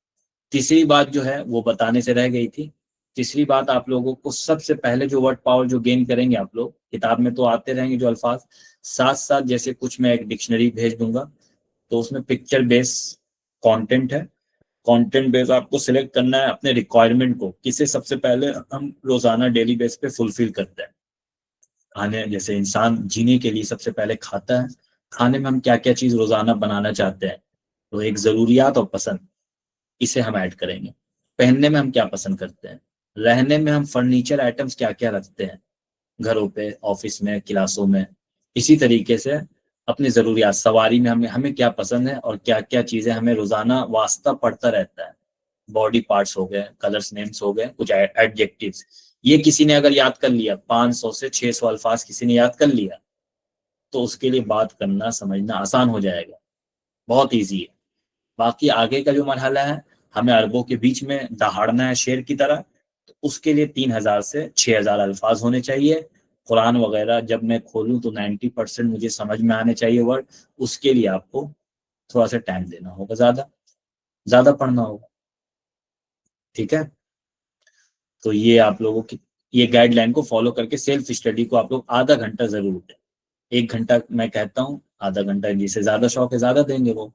تیسری بات جو ہے وہ بتانے سے رہ گئی تھی. تیسری بات، آپ لوگوں کو سب سے پہلے جو ورڈ پاور جو گین کریں گے، آپ لوگ کتاب میں تو آتے رہیں گے جو الفاظ، ساتھ ساتھ جیسے کچھ میں ایک ڈکشنری بھیج دوں گا تو اس میں پکچر بیس کانٹینٹ ہے. کانٹینٹ بیس آپ کو سلیکٹ کرنا ہے اپنے ریکوائرمنٹ کو، کسے سب سے پہلے ہم روزانہ ڈیلی بیس پہ فلفل کرتے ہیں. کھانے جیسے انسان جینے کے لیے سب سے پہلے کھاتا ہے، کھانے میں ہم کیا کیا چیز روزانہ بنانا چاہتے ہیں، تو ایک ضروریات اور پسند، اسے ہم ایڈ کریں گے. پہننے میں ہم کیا پسند کرتے ہیں، رہنے میں ہم فرنیچر آئٹمس کیا کیا رکھتے ہیں گھروں پہ، آفس میں، کلاسوں میں. اسی طریقے سے اپنی ضروریات، سواری میں ہمیں کیا پسند ہے اور کیا کیا چیزیں ہمیں روزانہ واسطہ پڑتا رہتا ہے. باڈی پارٹس ہو گئے، کلرز نیمز ہو گئے، کچھ ایڈجیکٹیوز. یہ کسی نے اگر یاد کر لیا، 500 سے 600 الفاظ کسی نے یاد کر لیا تو اس کے لیے بات کرنا سمجھنا آسان ہو جائے گا، بہت ایزی ہے. باقی آگے کا جو مرحلہ ہے، ہمیں عربوں کے بیچ میں دہاڑنا ہے شیر کی طرح، تو اس کے لیے 3000 سے 6000 الفاظ ہونے چاہیے. قرآن وغیرہ جب میں کھولوں تو 90% مجھے سمجھ میں آنے چاہیے ورڈ. اس کے لیے آپ کو تھوڑا سا ٹائم دینا ہوگا، زیادہ پڑھنا ہوگا. ٹھیک ہے؟ تو یہ آپ لوگوں کی یہ گائیڈ لائن کو فالو کر کے سیلف اسٹڈی کو آپ لوگ آدھا گھنٹہ ضرور دیں. 1 گھنٹہ میں کہتا ہوں، آدھا گھنٹہ جسے زیادہ شوق ہے زیادہ دیں گے وہ.